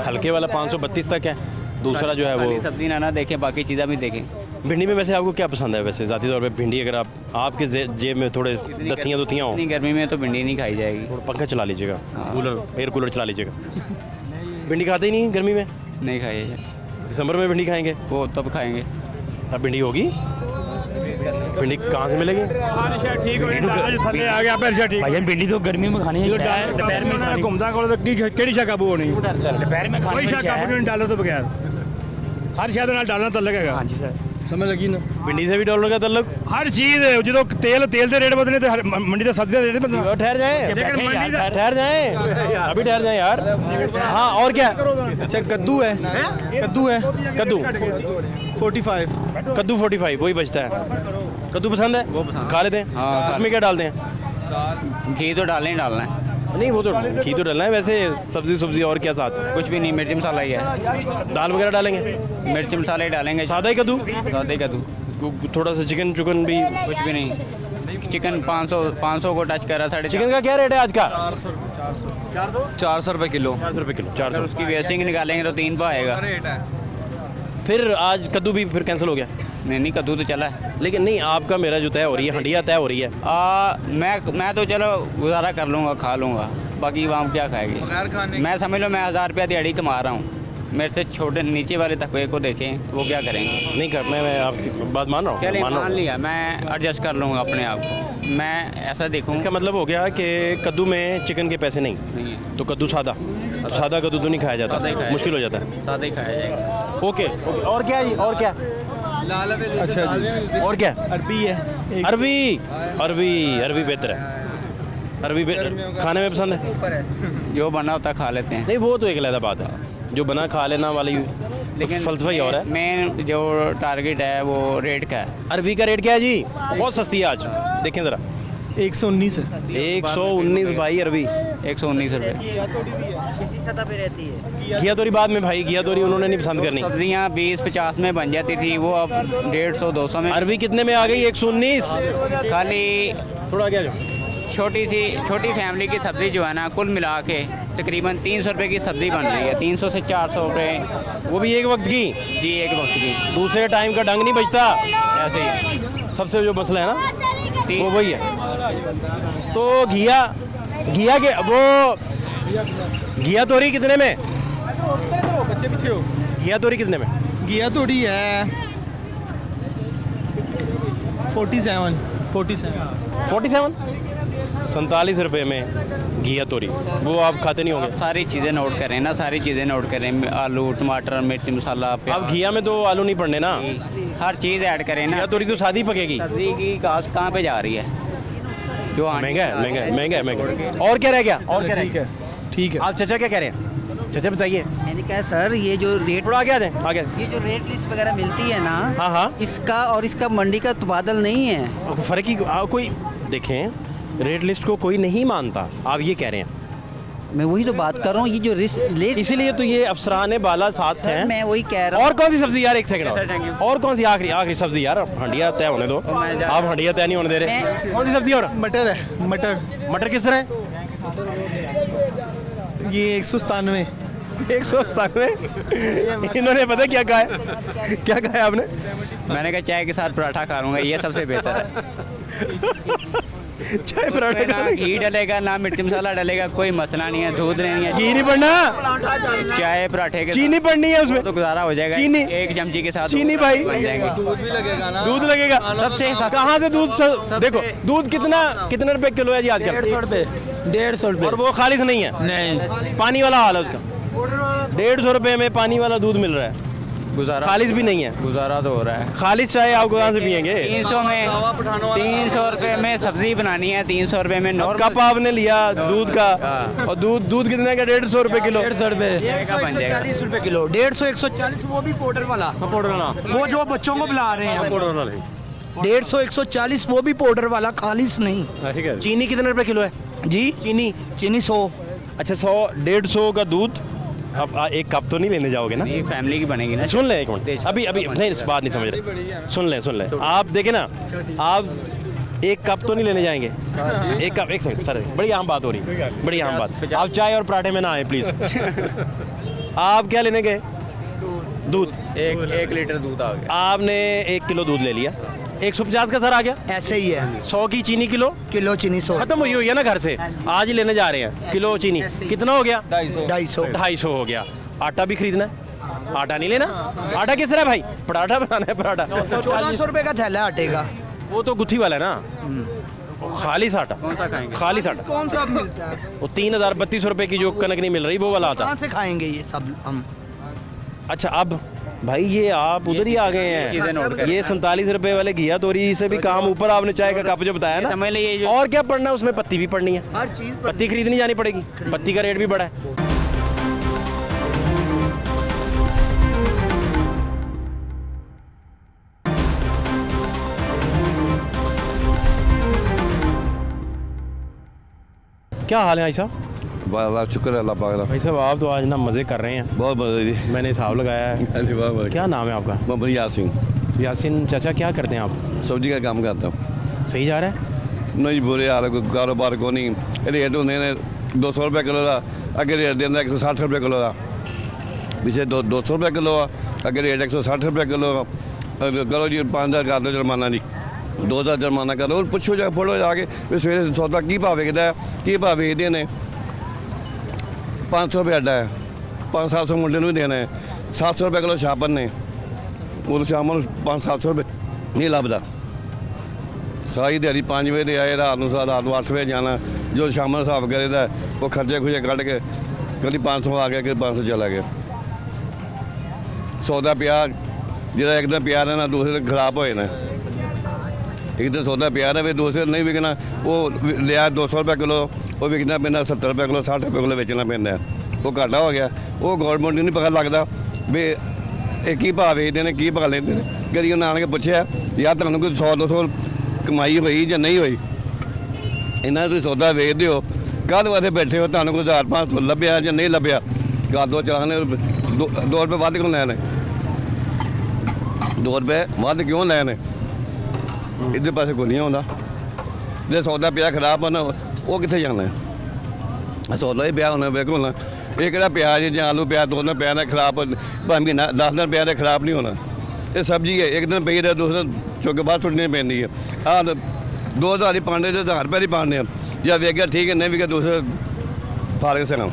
हल्के वाला 532 तक है, दूसरा जो है
खाली
वो।
सब्जी ना देखें, बाकी चीज़ें भी देखें।
भिंडी में वैसे आपको क्या पसंद है वैसे ज़ाती तौर पे? भिंडी अगर आपके जेब में थोड़े दत्तियाँ दुत्तियाँ हो,
इतनी गर्मी में तो भिंडी नहीं खाई जाएगी।
थोड़ा पंखा चला लीजिएगा,
हाँ।
कूलर एयर कूलर चला लीजिएगा। भिंडी खाते ही नहीं गर्मी में?
नहीं खाई जाएगी,
दिसंबर में भिंडी खाएंगे
वो तब खाएंगे।
तब भिंडी होगी। भिंडी कहाँ से मिलेगी?
भाई भिंडी तो गर्मी में खानी है, दोपहर में खानी घूमता ਕਿਹੜੀ ਸ਼ਾ ਕਾਬੂ ਹੋਣੀ दोपहर में खानी
ਕੋਈ ਸ਼ਾ ਕਾਬੂ ਨਹੀਂ ਡਾਲਰ ਤੋਂ ਬਗੈਰ ਹਰ ਸ਼ਾਇਦ ਨਾਲ ਡਾਲਣਾ ਤਾਂ ਲੱਗੇਗਾ।
हाँ जी सर।
ਸਮਝ ਲੱਗੀ ਨਾ?
भिंडी से भी डॉलर का तल्लुक।
ਹਰ ਚੀਜ਼ ਜਦੋਂ ਤੇਲ ਦੇ ਰੇਟ ਵਧਨੇ ਤੇ ਮੰਡੀ ਦੇ ਸਬਜ਼ੀ ਦੇ ਰੇਟ ਵਧਣਾ।
और ठहर जाए,
लेकिन मंडी का
ठहर जाए, अभी ठहर जाए यार। हाँ और क्या?
अच्छा कद्दू है, कद्दू है
कद्दू
45।
कद्दू 45 वही बचता है। कद्दू पसंद है?
वो पसंद।
खा लेते हैं।
हाँ,
उसमें क्या डालते हैं?
घी तो डालना ही डालना है,
नहीं वो तो घी तो डालना है, वैसे सब्जी और क्या साथ?
कुछ भी नहीं, मिर्च मसाला ही है।
दाल वगैरह डालेंगे?
मिर्च मसाला ही डालेंगे,
सादा ही कद्दू?
सादे कद्दू,
थोड़ा सा चिकन चुकन भी?
कुछ भी नहीं। चिकन 500 को टच कर रहा, 450।
चिकन का क्या रेट है आज का?
400 रुपये किलो।
400 रुपये किलो।
अगर
400।
उसकी वेस्टिंग निकालेंगे तो 3 पाव आएगा।
फिर आज कद्दू भी फिर कैंसिल हो गया?
नहीं कद्दू तो चला है।
लेकिन नहीं, आपका मेरा जो तय हो रही है, हंडिया तय हो रही है।
मैं तो चलो गुजारा कर लूँगा, खा लूँगा, बाकी वहाँ क्या खाएगी। मैं समझ लो मैं 1000 रुपया दिहाड़ी कमा रहा हूँ, मेरे से छोटे नीचे वाले तबके को देखें तो वो क्या करेंगे।
नहीं कर, मैं आपकी बात मान रहा हूँ,
चलिए
मान रहा
मान
हूँ।
लिया, मैं एडजस्ट कर लूँगा अपने आप को, मैं ऐसा देखूँ।
इसका मतलब हो गया कि कद्दू में चिकन के पैसे नहीं,
नहीं है,
तो कद्दू सादा कद्दू तो नहीं खाया जाता,
सादा ही खाया
मुश्किल हो जाता है।
सादा ही खाया जाएगा।
ओके, और क्या जी? और क्या?
अच्छा जी।
और क्या?
अरबी है एक।
अरबी बेहतर है। अरबी खाने में पसंद है?
जो बना होता खा लेते हैं।
नहीं वो तो एक अलग बात है, जो बना खा लेना वाली
लेकिन
फलसफा ही और है।
मेन जो टारगेट है वो रेट का है।
अरबी का रेट क्या है जी? बहुत सस्ती है आज, देखें ज़रा।
119 है।
119 भाई अरबी।
119 रुपये।
इसी सतह पे रहती है।
घिया तोरी बाद में भाई, घिया तोरी उन्होंने नहीं पसंद करनी।
सब्जियाँ 20-50 में बन जाती थी, वो अब 150-200 में।
अरबी कितने में आ गई? 119।
खाली
थोड़ा क्या जो
छोटी फैमिली की सब्ज़ी जो है ना, कुल मिला के तकरीबन 300 रुपये की सब्ज़ी बन रही है। 300 से 400 रुपये
वो भी एक वक्त की।
जी, एक वक्त की।
दूसरे टाइम का ढंग नहीं बचता।
ऐसे ही
सबसे जो मसला है ना
तीन-
वो वही है। तो घिया के वो घिया तोरी कितने में?
बच्चे पीछे हो।
घिया तोरी कितने में?
घिया तोड़ी है 47।
47 रुपये में घिया तोरी, वो आप खाते नहीं होंगे।
सारी चीज़ें नोट करें ना, सारी चीज़ें नोट करें, आलू, टमाटर, मिर्च मसाला,
अब
प्याज,
घिया में तो आलू नहीं पड़ने ना।
हर चीज़ ऐड करें ना।
घिया तोरी तो सादी पकेगी।
सब्ज़ी की कास्ट कहाँ पे जा रही है? जो
महंगा है। और क्या रह गया? और क्या रह गया?
ठीक है।
आप चाचा क्या कह रहे हैं? चाचा बताइए।
मैंने कहा सर ये जो रेट
थोड़ा आगे आ जाए, आगे।
ये जो रेट लिस्ट वगैरह मिलती है ना,
हाँ हाँ,
इसका और इसका मंडी का तबादल नहीं है।
फ़र्क ही कोई देखें, रेट लिस्ट को कोई नहीं मानता, आप ये कह रहे हैं।
मैं वही तो बात कर रहा हूँ, ये जो रेट,
इसीलिए तो ये अफसरान बाला साथ
सर
हैं।
मैं वही कह रहा हूँ।
और कौन सी सब्जी यार? एक सेकंड
सर, thank you।
और कौन सी आखिरी सब्जी यार? हंडिया तय होने दो, आप हंडिया तय नहीं होने दे रहे। कौन सी सब्जी? और
मटर है। मटर
किस तरह है?
ये 197।
197। इन्होंने पता क्या कहा है? क्या कहा है आपने?
मैंने कहा चाय के साथ पराठा खा लूँगा, ये सबसे बेहतर है।
चाय पराठे
ना घी डलेगा ना मिर्च मसाला डलेगा, कोई मसला नहीं है। दूध नहीं है,
घी नहीं पड़ना,
चाय पराठे के
चीनी पड़नी है उसमें,
तो गुजारा हो जाएगा।
चीनी।
एक चमची के साथ
चीनी भाई।
बन जाएंगे।
दूध लगेगा
सबसे सस्ता।
कहाँ से दूध? देखो दूध कितने रुपए किलो है जी आजकल?
150 रुपये।
और वो खालिश नहीं है,
नहीं,
पानी वाला हाल है उसका। 150 रुपये में पानी वाला दूध मिल रहा है,
गुजारा
खालिश भी नहीं है।
गुजारा तो हो रहा है।
खालिश चाय आपको कहाँ से पियेंगे?
300 रुपये में सब्जी बनानी है, 300 रुपये में
कप आपने लिया दूध का, और दूध कितने का? 150 रुपये किलो।
150 रुपये।
बन जाएगा।
140 रुपये किलो। 150, 140, वो भी पाउडर वाला। वो जो बच्चों को बुला रहे हैं। 150, 140, वो भी पाउडर वाला, खालिश नहीं।
चीनी कितने रुपए किलो है?
जी
चीनी
चीनी 100।
अच्छा 100-150 का दूध। अब एक कप तो नहीं लेने जाओगे ना?
ये फैमिली की बनेगी ना।
सुन ले एक मिनट, अभी नहीं, इस बात नहीं समझ रहे। सुन ले आप देखे ना, आप एक कप तो नहीं लेने जाएंगे? एक कप, एक सेकंड सर, बड़ी आम बात हो रही, बड़ी आम बात। आप चाय और पराठे में ना आए प्लीज़। आप क्या लेने गए? दूध।
एक लीटर दूध आ गया।
आपने 1 किलो दूध ले लिया, 150 का सर आ गया।
ऐसे ही है।
100 की चीनी किलो
चीनी 100।
खत्म हुई है ना घर से, आज ही लेने जा रहे हैं किलो चीनी। कितना हो गया?
250
हो गया। आटा भी खरीदना है, आटा नहीं लेना। आटा किस तरह भाई? पराठा बनाना है, पराठा
1400 रुपए का थैला आटे का।
वो तो गुत्थी वाला है ना, खाली आटा।
कौन सा खाएंगे?
खाली आटा
कौन सा मिलता है?
वो 3032 रुपए की जो कनक नहीं मिल रही, वो वाला आता।
कहाँ से खाएंगे ये सब हम?
अच्छा अब भाई ये आप उधर ही आ गए
चीज़ें नोट
हैं।
करें।
ये 47 रुपए वाले घिया तोरी से भी काम ऊपर। आपने चाय का कप जो बताया ना,
समझ लीजिए जो-
और क्या पढ़ना है उसमें? पत्ती भी पढ़नी है,
हर चीज़
पत्ती खरीदनी जानी पड़ेगी, पत्ती का रेट भी बड़ा है। क्या हाल है भाई साहब?
वाह शुक्र है अल्लाह पाक का।
भाई साहब आप तो आज ना मज़े कर रहे हैं,
बहुत बहुत जी।
मैंने हिसाब लगाया है।
हाँ जी, वाह वाह।
क्या नाम है आपका?
मोहम्मद यासिन,
यासिन चाचा, क्या करते हैं आप?
सब्जी का काम करता हूँ।
सही जा रहा है?
नहीं बुरे हाल है, कोई कारोबार को नहीं। रेट होंगे ने 200 रुपये किलो का, अगर रेट देना 160 रुपये किलो का। पीछे 200 रुपये किलो आ, अगर रेट 160 रुपये किलो का। करो जी 5000 कर दो जुर्माना जी, 2000 जुर्माना करो। और पुछो जा फोड़ो जाके भी सवेरे सौदा की भाव विकदा, की भाव वेचते ने। 500 रुपये अड्डा है, 500-700 मुंडे भी देना है। 700 रुपये किलो छापन ने, वो शाम को 500-700 रुपये नहीं लभदा। सारी दिहाड़ी 5 बजे आए, रात को 8 बजे जाना। जो शाम को हिसाब करेदा वो खर्चे खुर्चे कट के कभी 500 आ गया, कभी 500 चला गया। सौदा पिया जो एक दिन पिया रहना, दूसरे दिन खराब हो जाना। एक दिन सौदा पिया रहे, दूसरे दिन नहीं बिकना। वो लिया 200 रुपये किलो, वो बिकना पैंदा 70 रुपये किलो, 60 रुपये किलो बेचना पैंदा। वो घाटा हो गया। वो गौरमेंट नहीं पता लगता भी ਇਹ ਕੀ ਭਾਅ ਵੇਚਦੇ ਨੇ, ਕੀ ਭਾਅ ਲੈਂਦੇ ਨੇ। ਕਦੀ ਉਹਨਾਂ ਆਣ ਕੇ ਪੁੱਛਿਆ ਯਾਰ ਤੁਹਾਨੂੰ ਕੋਈ 100-200 ਕਮਾਈ ਹੋਈ ਜਾਂ ਨਹੀਂ ਹੋਈ? ਇਹਨਾਂ ਤੁਸੀਂ ਸੌਦਾ ਵੇਚਦੇ ਹੋ, ਕਾਹਦੇ ਵਾਸਤੇ ਬੈਠੇ ਹੋ? ਤੁਹਾਨੂੰ ਕੋਈ 1500 ਲੱਭਿਆ ਜਾਂ ਨਹੀਂ ਲੱਭਿਆ? ਗੱਲ ਦੋ ਚਲਾਣੇ 2 ਰੁਪਏ ਵੱਧ ਕਿਉਂ ਲੈਣੇ? 2 ਰੁਪਏ ਵੱਧ ਕਿਉਂ ਲੈਣੇ? ਇਹਦੇ ਪਾਸੇ ਕੋਈ ਨਹੀਂ ਆਉਂਦਾ। ਜੇ ਸੌਦਾ ਪਿਆ ਖਰਾਬ ਹੋਣਾ, ਉਹ ਕਿੱਥੇ ਜਾਣਾ? ਸੌਦਾ ਹੀ ਪਿਆ ਹੋਣਾ ਬਿਲਕੁਲ। ਇਹ ਕਿਹੜਾ ਪਿਆਜ਼ ਜਾਂ ਆਲੂ ਪਿਆ 2 ਦਿਨ ਪਿਆ ਨਾ ਖਰਾਬ, ਭਾਵੇਂ ਮਹੀਨਾ 10 ਦਿਨ ਪਿਆ ਤਾਂ ਖਰਾਬ ਨਹੀਂ ਹੋਣਾ। ਇਹ ਸਬਜ਼ੀ ਹੈ, ਇੱਕ ਦਿਨ ਪਈ ਰਹੇ, ਦੂਸਰੇ ਦਿਨ ਚੁੱਕ ਕੇ ਬਾਹਰ ਸੁੱਟਣੀ ਪੈਂਦੀ ਹੈ। ਆਹ 2000 ਹੀ ਪਾਉਂਦੇ ਤੇ 1000 ਰੁਪਏ ਹੀ ਪਾਉਂਦੇ ਆ। ਜਾਂ ਵੇਖ ਗਿਆ ਠੀਕ ਹੈ, ਨਹੀਂ ਵਿਕਿਆ ਦੂਸਰੇ ਫਾਰਗ ਸਕਾਂ।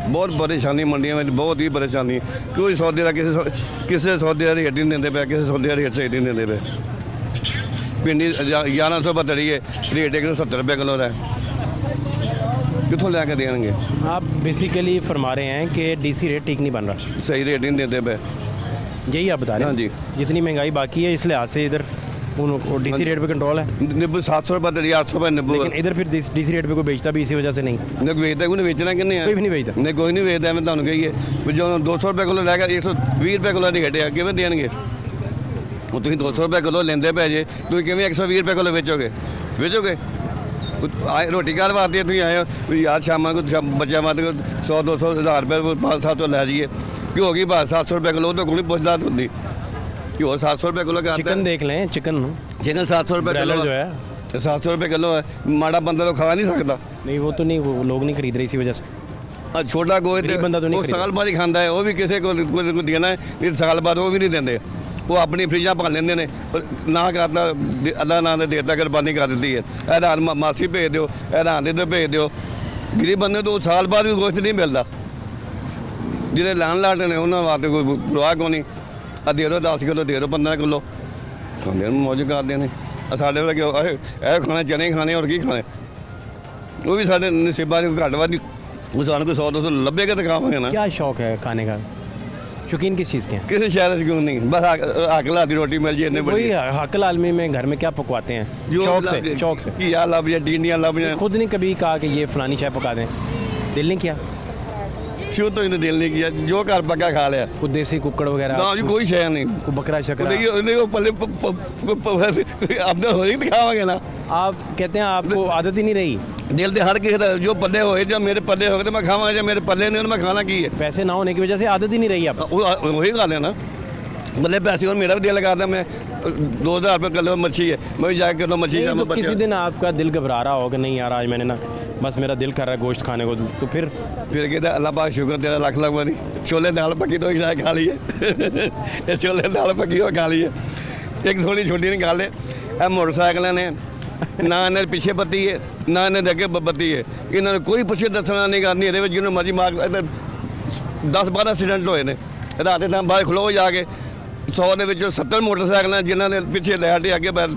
ਬਹੁਤ ਪਰੇਸ਼ਾਨੀ ਮੰਡੀਆਂ ਵਿੱਚ, ਬਹੁਤ ਹੀ ਪਰੇਸ਼ਾਨੀ। ਕੋਈ ਸੌਦੇ ਦਾ ਕਿਸੇ ਸੌਦੇ ਦਾ ਰੇਟ ਨਹੀਂ ਦਿੰਦੇ ਪਿਆ, ਕਿਸੇ ਸੌਦੇ ਦਾ ਰੇਟ ਸਹੀ ਨਹੀਂ ਦਿੰਦੇ ਪਏ। भिंडी 1100 बतड़ी है, रेट 170 रुपये किलो है। कितों लैके देंगे?
आप बेसिकली फरमा रहे हैं कि डीसी रेट ठीक नहीं बन रहा,
सही रेट नहीं देते पे।
यही आप बता रहे हैं?
हाँ जी।
जितनी महंगाई बाकी है इस लिहाज से इधर डीसी रेट पे कंट्रोल है।
नींबू 700 रुपये तड़ी, 800 रुपये नींबू।
लेकिन इधर फिर डीसी रेट पे कोई बेचता भी इसी वजह से नहीं?
नहीं बेचता, कोई नहीं बेचना किन्ने?
कोई भी नहीं बेचता।
नहीं कोई नहीं बेचता। मैं तुहानू कहिए भी जो 200 रुपये किलो लैगा 120 रुपये किलो नहीं घटिया, किवें देणगे? वो तुम 200 रुपये किलो लेंदे पे जे, तुम किवें 120 रुपये किलो बेचोगे? आए रोटी घर वास्ते तुम आए हो भी यार शाम को बच्चा मत 100-200 1000 रुपये 500-700 लै जाइए। घ्यो की बात 700 रुपये किलो, तो कोई पुछदात होंदी। घ्यो 700 रुपये किलो का
चिकन देख लें, चिकन
700 रुपये किलो
जो है
700 रुपये किलो है। माड़ा बंदा तो खा नहीं सकता।
नहीं, वो तो नहीं, वो लोग नहीं खरीद रहे इसी वजह से।
छोटा गोए
गरीब बंदा तो नहीं खरीदता।
साल बाद ही खाता है, वो भी किसी को देना है, नहीं साल बाद वो भी नहीं देंगे। वो अपनी फ्रिजा भर लेंगे ने, ना करता अल्लाह ना देता कुरबानी कर दी है। हैरान मासी भेज दो, हैरान इधर भेज दो। गरीब बंदे तो साल बाद भी गोश्त नहीं मिलता। जिन्हें लैन लाट ने उन्होंने वास्ते कोई परवाह को नहीं। दे दो 10 किलो, दे दो 15 किलो, खाने मौज करते हैं। साढ़े वाले ए खाने चने खाने और की खाने, वो भी साढ़े नसीबा घट वाली। सानू कोई 100-200 लभेगा तो खावांगे ना।
क्या शौक है खाने का? शौकीन किस चीज़ के हैं?
किसी शहर से क्यों नहीं, बस हक लाल की रोटी मिल जाए।
वही हक आलमी में घर में क्या पकवाते हैं? शौक से
घिया लभ जाए, टिंडियां लभ जाए।
खुद नहीं कभी कहा कि ये फलानी चाय पका दें? दिल नहीं किया?
शुरू तो इन्हें दिल नहीं किया, जो घर पक्का खा लिया।
कुछ देसी कुकड़ वगैरह
ना जी कोई शय नहीं,
कोई बकरा शकरा?
पल्ले अब तो हो ही दिखावांगे ना।
आप कहते हैं आपको आदत ही नहीं रही?
दिल तो हर किसी का जो पल्ले होए, जब मेरे पल्ले हो गए तो मैं खावांगा, जब मेरे पल्ले नहीं मैं खाना की है।
पैसे ना होने की वजह से आदत ही नहीं रही आप?
वही खा लेना मतलब पैसे, और मेरा भी दिल लगा था, मैं 2000 रुपये किलो मच्छी है, मैं भी जाकर किलो मच्छी
तो किसी दिन आपका दिल घबरा रहा हो कि नहीं यार आज मैंने ना बस मेरा दिल कर रहा है गोश्त खाने को, तो फिर
कहते अल्लाह पाक शुक्र तेरा लाख लाख बारी, छोले दाल पकी तो जाए खा लिए ये छोले दाल पकी हो खा लिए। एक थोड़ी छोटी नहीं गल है, मोटरसाइकिल ने ना इन्हें पीछे बत्ती है ना इन्हें अगे बत्ती है, इन्होंने कोई पिछे दसना नहीं करनी, ये जिन्होंने मर्जी मार 10-12 एक्सीडेंट होए ने रात के टाइम बाहर खलो जाके 100 के 70 मोटरसाइकिल जिन्होंने पिछे लैट अगे पैर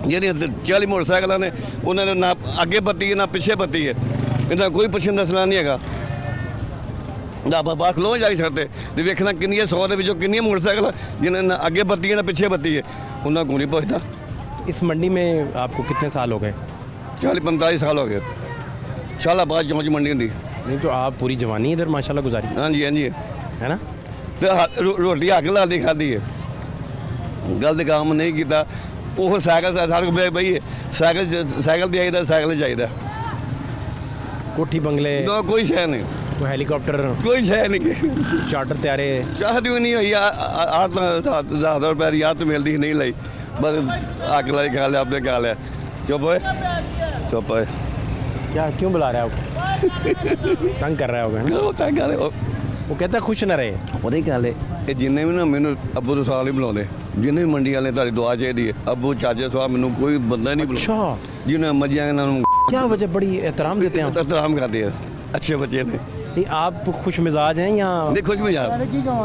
जी 40 मोटरसाइकिल ने उन्होंने ना अगे बत्ती है ना पिछे बत्ती है, इन्हें कोई पिछे दसना नहीं है। बाहर खलो जा सकते तो वेखना किनिया 100 के किनिया मोटरसाइकिल जिन्हें ना अगे बत्ती है ना पिछे बत्ती है, उन्हें को नहीं पहुँचता।
इस मंडी में आपको कितने साल हो गए?
40-45 साल हो गए। साल बाद चौंच मंडी होंगी।
नहीं तो आप पूरी जवानी इधर माशाल्लाह गुजारी?
हाँ जी
है ना।
तो रोटी हक ला दी खाधी है, गलत काम नहीं किया। वो साइकिल सारे को बही साइकिल चाहिए, साइकिल चाहिए,
कोठी बंगले
तो कोई शय नहीं,
कोई हेलीकॉप्टर
कोई शय नहीं,
चार्टर तैयारे
चाहती हुई नहीं हुई। 8,000 रुपये याद तो मिलती नहीं लाई, बस आग लाई खा लिया, आपने खा लिया, चुप है चुप है।
क्या क्यों बुला रहे हैं आपको? तंग कर रहा होगा। वो कहता खुश न रहे।
पता ही गल है जिन्हें भी ना मैंने अबू तो साल ही बुलाते, जिन्हें भी मंडी वाले तारी दुआ चाहिए अबू चाचे साहब मैंने कोई बंदा नहीं बुला, जिन्हें मर्जी
क्या वजह बड़ी एहतराम देते हैं?
एहतराम करते हैं, अच्छे बच्चे ने।
नहीं आप खुश मिजाज हैं या
नहीं खुश मिजाज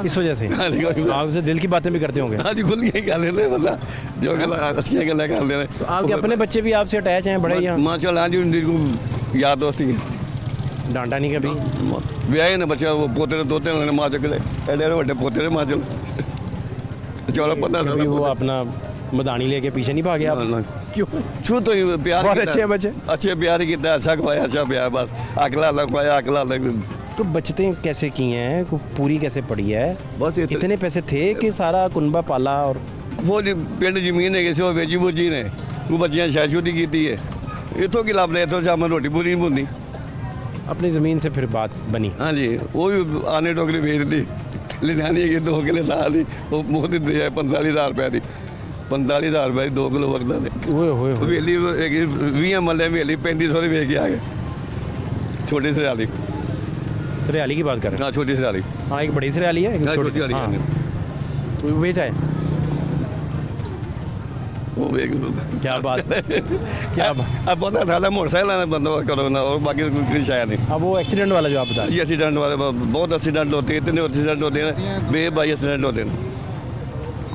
इस वजह से? आपसे दिल की बातें भी करते होंगे?
हाँ जी खुल के गल बस जो गल अच्छी गल करते हैं।
तो आपके अपने बच्चे भी आपसे अटैच हैं बड़े या?
माशाल्लाह जी याद दोस्ती
डांटा नहीं कभी?
ब्याह ने बच्चा वो पोते ने दोते ने माँ चले एडे बड़े पोते ने माँ चल चलो पता
कभी वो अपना मदानी लेके पीछे नहीं भागे आप?
क्यों छू तो प्यार
बहुत अच्छे बच्चे,
अच्छे प्यार ही किया, अच्छा खवाया, अच्छा प्यार, बस अगला अलग खवाया अगला अलग।
तो बचते कैसे किए हैं, पूरी कैसे पड़ी है?
बस
इतने पैसे थे कि सारा कुनबा पाला? और
वो पिंड जमीन है किसी बेची बूची ने वो बच्चियां शादीशुदी की है, इतों की लाभ ले तो शाम रोटी पूरी नहीं बनती।
अपनी ज़मीन से फिर बात बनी?
हाँ जी वो भी आने टोकरी भेज दी ले जानी है 2 किलो साल दी, वो मुफ्त दी है 45,000 रुपये की, 45,000 रुपये 2 किलो वरदा ने वेली 20 मल्ले वेली 3500 की वेच के आ गए। छोटी सरियाली,
सरियाली की बात कर रहे हैं?
हाँ छोटी सरियाली,
हाँ एक बड़ी सरियाली है,
छोटी सरियाली
वो बेचा है।
वो
क्या बात है, क्या
अब बहुत सारा मोटरसाइकिल बंदोबस्त करो ना, और बाकी कुछ शायद नहीं।
अब वो एक्सीडेंट वाला जो आप बता रहे
हैं, एक्सीडेंट वाले बहुत एक्सीडेंट होते हैं, इतने एक्सीडेंट होते हैं, बेबाई एक्सीडेंट होते हैं,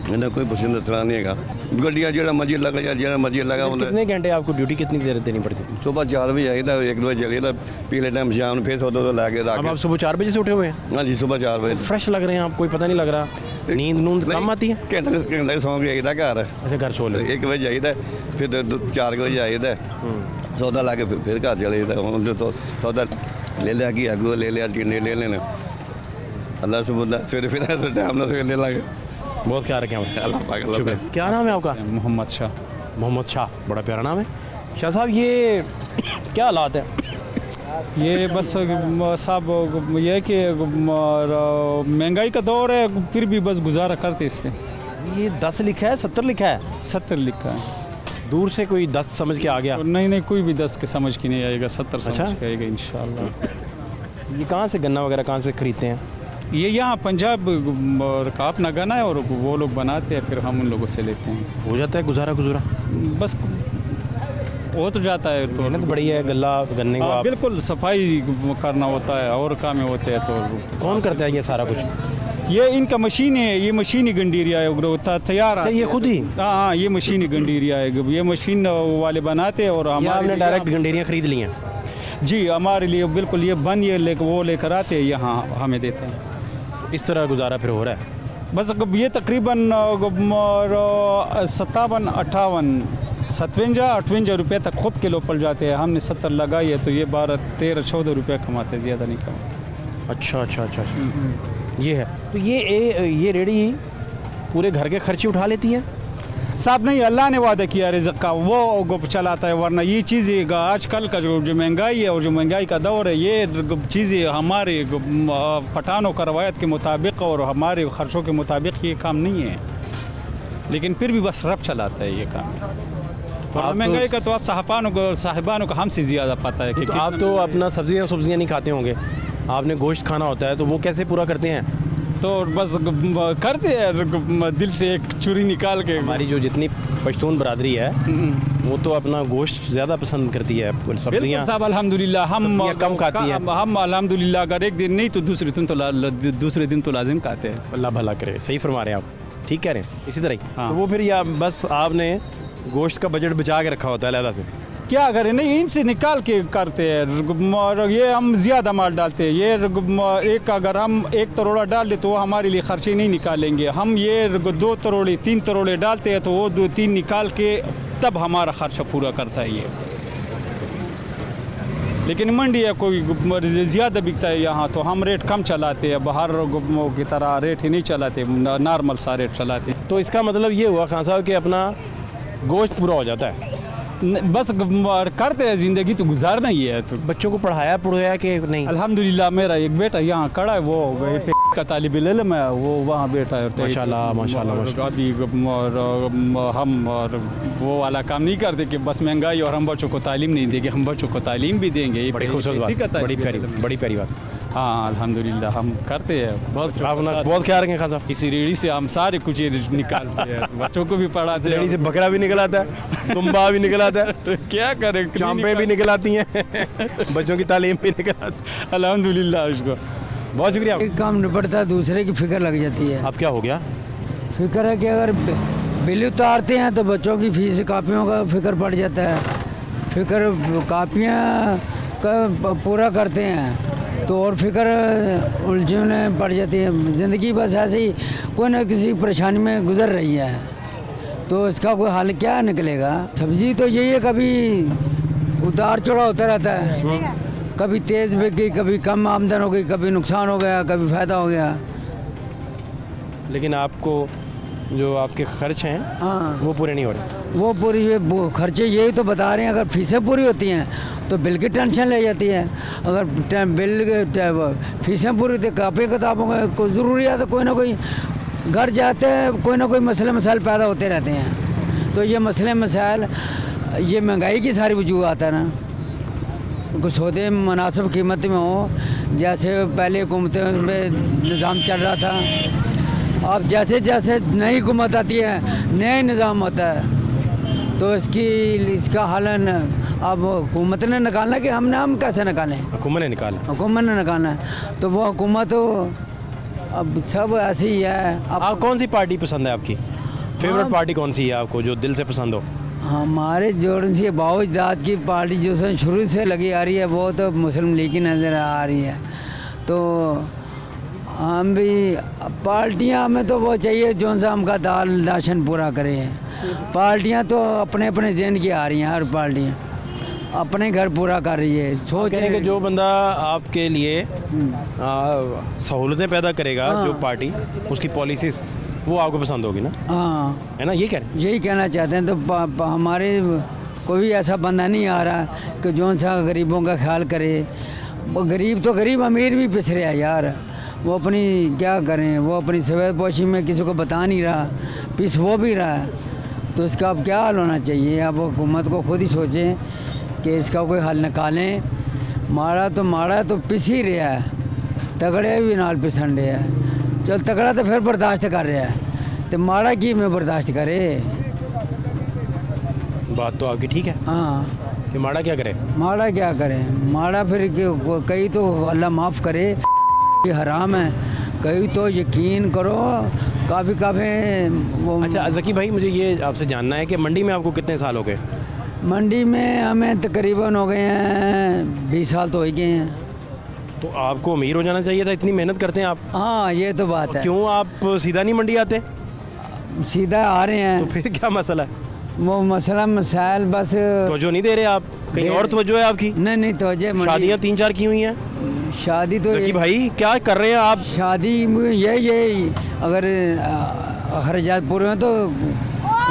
इन्हें कोई पसंद दसना नहीं है। गड्डियाँ जो मर्जी लगा या जो मर्जी लगा।
कितने घंटे आपको ड्यूटी कितनी देर देनी पड़ती है?
सुबह 4 बजे आई था, 1 बजे चलिए था, पीले टाइम शाम फिर सो तो ला के
अब आप सुबह 4 बजे से उठे हुए हैं?
हाँ जी सुबह 4 बजे।
फ्रेश लग रहे हैं आप, कोई पता नहीं लग रहा? नींद नूंद कम आती है?
घंटे सौ के आई था घर।
अच्छा घर सो ले?
1 बजे आई था, फिर 4 बजे आई था, सौदा ला के फिर घर चले जाता, तो सौदा ले लिया कि अगो ले लिया, टिंडे ले लेना, अल्लाह सुबह सवेरे फिर टाइम ना सवेरे लगे।
बहुत ख्याल रखें आप, शुक्रिया। क्या नाम है आपका?
मोहम्मद शाह।
मोहम्मद शाह, बड़ा प्यारा नाम है। शाह साहब ये क्या हालात है?
ये बस साहब ये कि महंगाई का दौर है, फिर भी बस गुजारा करते इस पे।
ये 10 लिखा है 70 लिखा है?
70 लिखा है।
दूर से कोई 10 समझ के आ गया?
नहीं कोई भी 10 के समझ के नहीं आएगा, 70
अच्छा?
समझ के आएगा इंशाल्लाह।
ये कहाँ से गन्ना वगैरह कहाँ से खरीदते हैं?
ये यहाँ पंजाब का अपना गन्ना है, और वो लोग बनाते हैं, फिर हम उन लोगों से लेते हैं।
हो जाता है गुजारा
बस हो तो जाता है। तो
मेहनत बड़ी है गन्ने को?
बिल्कुल सफाई करना होता है और काम होते हैं। तो
कौन करता है ये सारा कुछ?
ये इनका मशीन है, ये मशीनी गंडीरिया है, तैयार है
ये खुद ही?
हाँ ये मशीनी गंडीरिया है, ये मशीन वाले बनाते हैं। और
हमारे डायरेक्ट गंडीरियाँ खरीद ली हैं?
जी हमारे लिए बिल्कुल, ये बन ये लेकर आते हैं यहाँ हमें देते हैं।
इस तरह गुजारा फिर हो रहा है?
बस ये तकरीबन 57, 58, 57-58 रुपये तक खुद किलो पड़ जाते हैं। हमने 70 लगाई है तो ये 12, 13, 14 रुपये कमाते हैं, ज़्यादा नहीं कमाते।
अच्छा अच्छा अच्छा ये है। तो ये रेडी पूरे घर के खर्चे उठा लेती है?
साहब नहीं, अल्लाह ने वादा किया रिज़्क़ का, वो चलाता है। वरना ये चीज़ें आजकल का जो महंगाई है और जो महंगाई का दौर है, ये चीज़ें हमारे पठानों का रवायत के मुताबिक और हमारे ख़र्चों के मुताबिक ये काम नहीं है, लेकिन फिर भी बस रब चलाता है ये काम। और महंगाई का तो आप साहिबानों को हमसे ज़्यादा पता है।
तो आप तो अपना सब्जियाँ नहीं खाते होंगे, आपने गोश्त खाना होता है, तो वो कैसे पूरा करते हैं?
तो बस करते हैं दिल से एक चुरी निकाल के।
हमारी जो जितनी पश्तून बरादरी है वो तो अपना गोश्त ज़्यादा पसंद करती है, सब्जियाँ
साहब अल्हम्दुलिल्लाह हम
कम खाती हैं।
हम अल्हम्दुलिल्लाह अगर एक दिन नहीं तो दूसरे दिन तो लाजिम खाते हैं।
अल्लाह भला करे। सही फरमा रहे हैं आप, ठीक कह रहे हैं। इसी तरह ही
हाँ।
तो वो फिर या बस आपने गोश्त का बजट बचा के रखा होता है अलहदा से?
क्या करें, नहीं इनसे निकाल के करते हैं। और ये हम ज़्यादा माल डालते हैं। ये अगर हम 1 तरोड़ा डाल दे तो वो हमारे लिए खर्चे नहीं निकालेंगे। हम ये 2 तरोड़े 3 तरोड़े डालते हैं तो वो 2-3 निकाल के तब हमारा खर्चा पूरा करता है ये। लेकिन मंडी है कोई ज़्यादा बिकता है यहाँ, तो हम रेट कम चलाते हैं। बाहर की तरह रेट ही नहीं चलाते, नॉर्मल सा रेट चलाते।
तो इसका मतलब ये हुआ खान साहब कि अपना गोश्त पूरा हो जाता है,
बस करते हैं, ज़िंदगी तो गुजारना ही है। तो
बच्चों को पढ़ाया कि नहीं?
अल्हम्दुलिल्लाह मेरा एक बेटा यहाँ खड़ा है, वो का तालिब इल्म है, वो वहाँ बैठा है।
माशाल्लाह माशाल्लाह।
अभी हम और वो वाला काम नहीं करते कि बस महंगाई और हम बच्चों को तालीम नहीं देंगे, हम बच्चों को तालीम भी देंगे। ये
बड़ी खूबसूरत बात, बड़ी प्यारी बात।
हाँ अल्हम्दुलिल्लाह हम करते हैं।
बहुत ख्याल रखें खान साहब।
इसी रेडी से हम सारे कुछ निकालते हैं, बच्चों को भी पढ़ाते हैं।
रेडी से बकरा भी निकल आता है, दुम्बा भी निकल आता है,
क्या करें,
चांपे भी निकल आती हैं, बच्चों की तालीम भी निकल आती है।
अल्हम्दुलिल्लाह उसको
बहुत शुक्रिया।
एक काम निपटता है, दूसरे की फिक्र लग जाती है।
अब क्या हो गया?
फिक्र है कि अगर बिल उतारते हैं तो बच्चों की फीस कापियों का फिक्र पड़ जाता है। फिक्र कापियाँ का पूरा करते हैं तो और फिक्र उलझने पड़ जाती है। ज़िंदगी बस ऐसे ही कोई ना किसी परेशानी में गुजर रही है, तो इसका कोई हल क्या निकलेगा? सब्जी तो यही है, कभी उतार चढ़ाव होता रहता है, कभी तेज़ बिक गई, कभी कम आमदन हो गई, कभी नुकसान हो गया, कभी फ़ायदा हो गया।
लेकिन आपको जो आपके खर्च हैं
हाँ
वो पूरे नहीं हो रहे?
वो पूरी खर्चे यही तो बता रहे हैं। अगर फीसें पूरी होती हैं तो बिल की टेंशन ले जाती है, अगर बिल फीसें पूरी होती कापी किताबों का कोई ज़रूरियात, कोई ना कोई घर जाते हैं, कोई ना कोई मसले मसाइल पैदा होते रहते हैं। तो ये मसले मसाइल, ये महंगाई की सारी वजूहत है ना। कुछ सौदे मुनासिब कीमत में हो, जैसे पहले हुकूमतें में निज़ाम चल रहा था, अब जैसे जैसे नई हुकूमत आती है नया निज़ाम होता है, तो इसका हल अब हुकूमत ने निकालना कि हम कैसे निकालें?
हुकूमत ने निकालना है। तो वो हुकूमत अब सब ऐसी ही है। आप कौन सी पार्टी पसंद है आपकी? फेवरेट पार्टी कौन सी है आपको जो दिल से पसंद हो?
हमारे जोड़न से बावजात की पार्टी जो शुरू से लगी आ रही है वो तो मुस्लिम लीग की नज़र आ रही है। तो हम भी पार्टियां में तो वो चाहिए जो सा हमका दाल राशन पूरा करे। पार्टियां तो अपने अपने जहन की आ रही हैं, हर पार्टी अपने घर पूरा कर रही है। सोच
कहने कि जो बंदा आपके लिए सहूलतें पैदा करेगा, जो पार्टी उसकी पॉलिसीज़ वो आपको पसंद होगी ना?
हाँ
है ना, ये कह रहे हैं?
यही कहना चाहते हैं। तो हमारे कोई ऐसा बंदा नहीं आ रहा कि जो सा गरीबों का ख्याल करे। वो गरीब तो गरीब, अमीर भी पिछड़े है यार। वो अपनी क्या करें, वो अपनी सफ़ेद पोशी में किसी को बता नहीं रहा, पिस वो भी रहा है। तो इसका अब क्या हल होना चाहिए? अब हुकूमत को खुद ही सोचें कि इसका कोई हल निकालें। माड़ा तो पिस ही रहा है, तगड़े भी नाल पिसन रहे हैं। चल तगड़ा तो फिर बर्दाश्त कर रहा है, तो माड़ा की में बर्दाश्त करे?
बात तो आपकी ठीक है।
हाँ
कि माड़ा क्या करे?
माड़ा फिर कई तो अल्लाह माफ़ करे, ये हराम है, कई तो यकीन करो काफ़ी वो।
अच्छा ज़की भाई, मुझे ये आपसे जानना है कि मंडी में आपको कितने साल हो गए?
मंडी में हमें तकरीबन हो गए हैं 20 साल तो हो गए हैं।
तो आपको अमीर हो जाना चाहिए था, इतनी मेहनत करते हैं आप।
हाँ ये तो बात है।
क्यों आप सीधा नहीं मंडी आते?
सीधा आ रहे हैं।
तो फिर क्या मसला है?
वो मसला मसाइल बस
तवज्जो नहीं दे रहे आप, कहीं और तवज्जो है आपकी?
नहीं तवज्जो।
शादियाँ 3-4 की हुई हैं?
शादी तो
जकी भाई क्या कर रहे हैं आप?
शादी यही अगर अखराजात पूरे हैं तो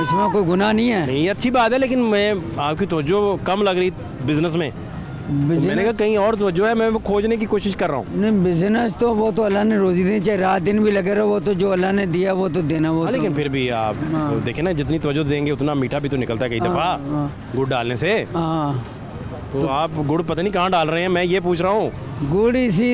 इसमें कोई गुनाह नहीं है।
नहीं अच्छी बात है, लेकिन मैं आपकी तवज्जो कम लग रही बिजनेस में, तो मैंने कहा कहीं और तवज्जो है, मैं वो खोजने की कोशिश कर रहा हूँ।
नहीं बिजनेस तो वो तो अल्लाह ने रोजी दी, चाहे रात दिन भी लगे रहो, वो तो जो अल्लाह ने दिया वो तो देना। वो
लेकिन फिर भी आप देखें ना, जितनी तवज्जो देंगे उतना मीठा भी तो निकलता है कई दफ़ा गुड़ डालने से। तो आप गुड़ पता नहीं कहाँ डाल रहे हैं, मैं ये पूछ रहा हूँ।
गुड़ इसी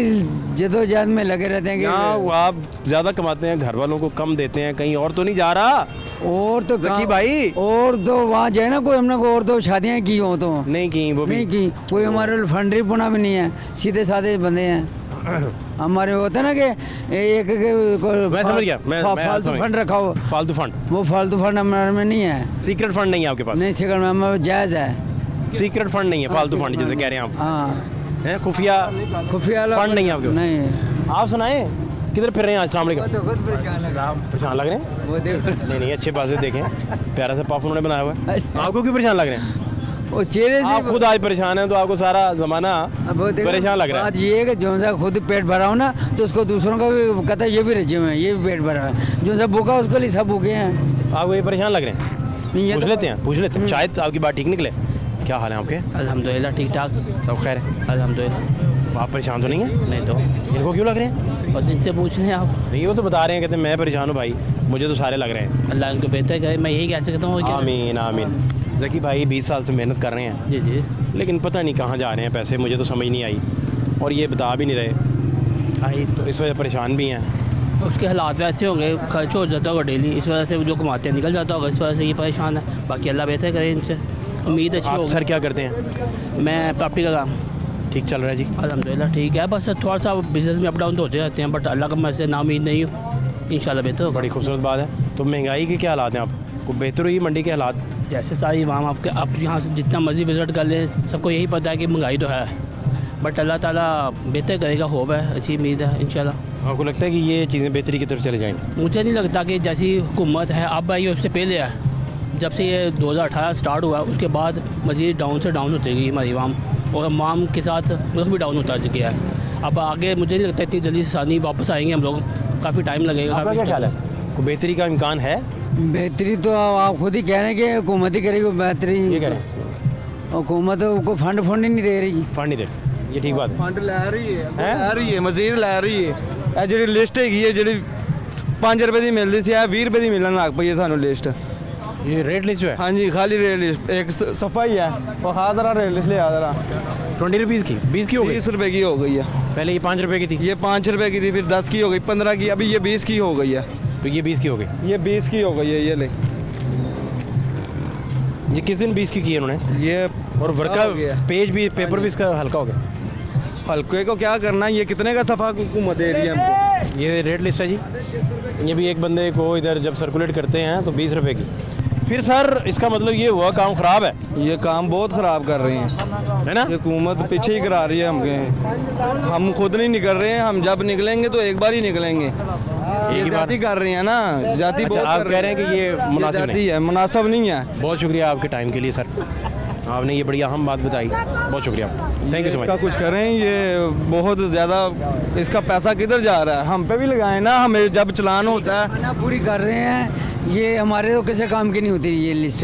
जदोजहद में लगे रहते हैं कि
आप ज़्यादा कमाते हैं, घर वालों को कम देते हैं, कहीं और तो नहीं जा रहा?
और तो
जकी भाई
और तो वहाँ जाए ना कोई, हमने और तो शादियाँ की हो तो
नहीं की, वो भी
नहीं की। कोई हमारे फंडरी पुना भी नहीं है, सीधे साधे बंदे हैं हमारे। होते ना कि एक
मैं समझ गया, मैं
फालतू फंड रखा हो,
फालतू फंड,
वो फालतू फंड हमारे में नहीं है।
सीक्रेट फंड नहीं है आपके पास?
नहीं सीक्रेट में जायज़ है,
सीक्रेट फंड नहीं है, फालतू फंड जैसे कह रहे हैं आप।
हाँ
हैं खुफिया
फंड
नहीं है आपके?
नहीं।
आप सुनाए किधर फिर रहे हैं आज? अस्सलाम वालेकुम।
तो खुद
परेशान लग रहे हैं?
वो देखो
नहीं अच्छे बात देखें, प्यारा सा पाप उन्होंने बनाया हुआ है। आपको क्यों परेशान लग रहे हैं?
वो चेहरे से
आप खुद आज परेशान हैं तो आपको सारा जमाना परेशान लग रहा है।
बात ये है कि जो सा खुद पेट भरा हो ना तो उसको दूसरों का भी कहता है ये भी रचे हुए हैं, ये भी पेट भरा है। जो सा भूखा उसके लिए सब भूखे हैं।
आपको ये परेशान लग रहे हैं? पूछ लेते हैं शायद आपकी बात ठीक निकले। क्या हाल है आपके?
अल्हम्दुलिल्लाह ठीक ठाक,
सब खैर है?
अल्हम्दुलिल्लाह।
आप परेशान तो नहीं है?
नहीं तो
इनको क्यों लग रहे हैं?
और इनसे पूछ लें आप।
नहीं वो तो बता रहे हैं, कहते हैं मैं परेशान हूँ भाई, मुझे तो सारे लग रहे हैं।
अल्लाह इनको बेहतर करे, मैं यही कह सकता हूँ।
आमीन आमीन। जकी भाई 20 साल से मेहनत कर रहे हैं
जी जी,
लेकिन पता नहीं कहाँ जा रहे हैं पैसे, मुझे तो समझ नहीं आई, और ये बता भी नहीं रहे।
आई
तो इस वजह परेशान भी हैं।
उसके हालात वैसे होंगे, खर्च हो जाता होगा डेली, इस वजह से जो कमाते हैं निकल जाता होगा, इस वजह से ये परेशान है। बाकी अल्लाह बेहतर करे इनसे, उम्मीद अच्छी होगी।
सर क्या करते हैं?
मैं प्रॉपर्टी का काम।
ठीक चल रहा है जी?
अल्हम्दुलिल्लाह ठीक है, बस थोड़ा सा बिजनेस में अप डाउन तो होते रहते हैं, बट अल्लाह का मैं से नाउमीद नहीं हूँ, इंशाल्लाह बेहतर होगा।
बड़ी खूबसूरत बात है। तो महंगाई के क्या हालात हैं आपको? बेहतर हुई मंडी के हालात?
जैसे सारी वहाँ आपके आप यहाँ से जितना मर्जी विज़िट कर लें, सबको यही पता है कि महंगाई तो है, बट अल्लाह ताला बेहतर करेगा, होप है, अच्छी उम्मीद है इंशाल्लाह।
आपको लगता है कि ये चीज़ें बेहतरी की तरफ चले जाएंगी?
मुझे नहीं लगता कि जैसी हुकूमत है अब आई उससे पहले है, जब से ये 2018 स्टार्ट हुआ उसके बाद मज़ीद डाउन से डाउन होती गई हमारी आवाम, और आवाम के साथ मुल्क भी डाउन होता गया है। अब आगे मुझे नहीं लगता इतनी जल्दी सानी वापस आएंगे हम लोग, काफ़ी टाइम लगेगा।
आपका क्या ख्याल है, कोई बेहतरी का इम्कान है?
बेहतरी तो आप खुद ही कह रहे हैं कि हुकूमत ही करेगी बेहतरी।
ये कह रहे हैं
हुकूमत को फंड ही नहीं दे रही।
फंड नहीं दे रही, ये ठीक बात है।
फंड लै रही है मजीद लै रही है। ਇਹ ਜਿਹੜੀ ਲਿਸਟ ਹੈਗੀ ਹੈ ਜਿਹੜੀ 5 ਰੁਪਏ ਦੀ ਮਿਲਦੀ ਸੀ ਇਹ 20 ਰੁਪਏ ਦੀ ਮਿਲਣ ਲੱਗ ਪਈ ਹੈ ਸਾਨੂੰ ਲਿਸਟ।
ये रेट लिस्ट जो है?
हाँ जी खाली रेट लिस्ट एक सफ़ा ही है, और हाँ ज़रा रेट लिस्ट ले आ ज़रा।
20 रुपीज़ की 20 की हो गई?
20 रुपए की हो गई है।
पहले ये 5 रुपए की थी?
ये 5 रुपए की थी, फिर 10 की हो गई, 15 की, अभी ये 20 की हो गई है।
तो ये 20 की हो गई?
ये 20 की हो गई है। ये ले
ये किस दिन 20 की है इन्होंने?
ये
और वर्का पेज भी पेपर भी इसका हल्का हो गया।
हल्के को क्या करना है, ये कितने का सफ़ा हुकूमत दे रही है हमको।
ये रेट लिस्ट है जी, ये भी एक बंदे को इधर जब सर्कुलेट करते हैं तो 20 रुपए की। फिर सर इसका मतलब ये हुआ काम ख़राब है?
ये काम बहुत ख़राब कर रही हैं,
है ना?
ये हुकूमत पीछे ही करा रही है हमके, हम खुद नहीं निकल रहे हैं, हम जब निकलेंगे तो एक बार ही निकलेंगे। ये जाती कर रही है ना, जाती बहुत
आप कह रहे हैं कि ये मुनासिब नहीं
है, मुनासिब नहीं है।
बहुत शुक्रिया आपके टाइम के लिए सर, आपने ये बड़ी अहम बात बताई, बहुत शुक्रिया, थैंक यू सो मच।
इसका कुछ करें, ये बहुत ज़्यादा इसका पैसा किधर जा रहा है, हम पे भी लगाए ना, हमें जब चलान होता है
पूरी कर रहे हैं। ये हमारे तो किसी काम की नहीं होती ये लिस्ट,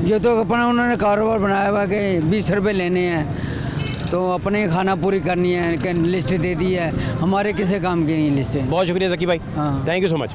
ये तो अपना उन्होंने कारोबार बनाया हुआ कि 20 रुपये लेने हैं तो अपने खाना पूरी करनी है, लिस्ट दे दी है, हमारे किसी काम की नहीं लिस्ट है।
बहुत शुक्रिया जकी भाई, थैंक यू सो मच।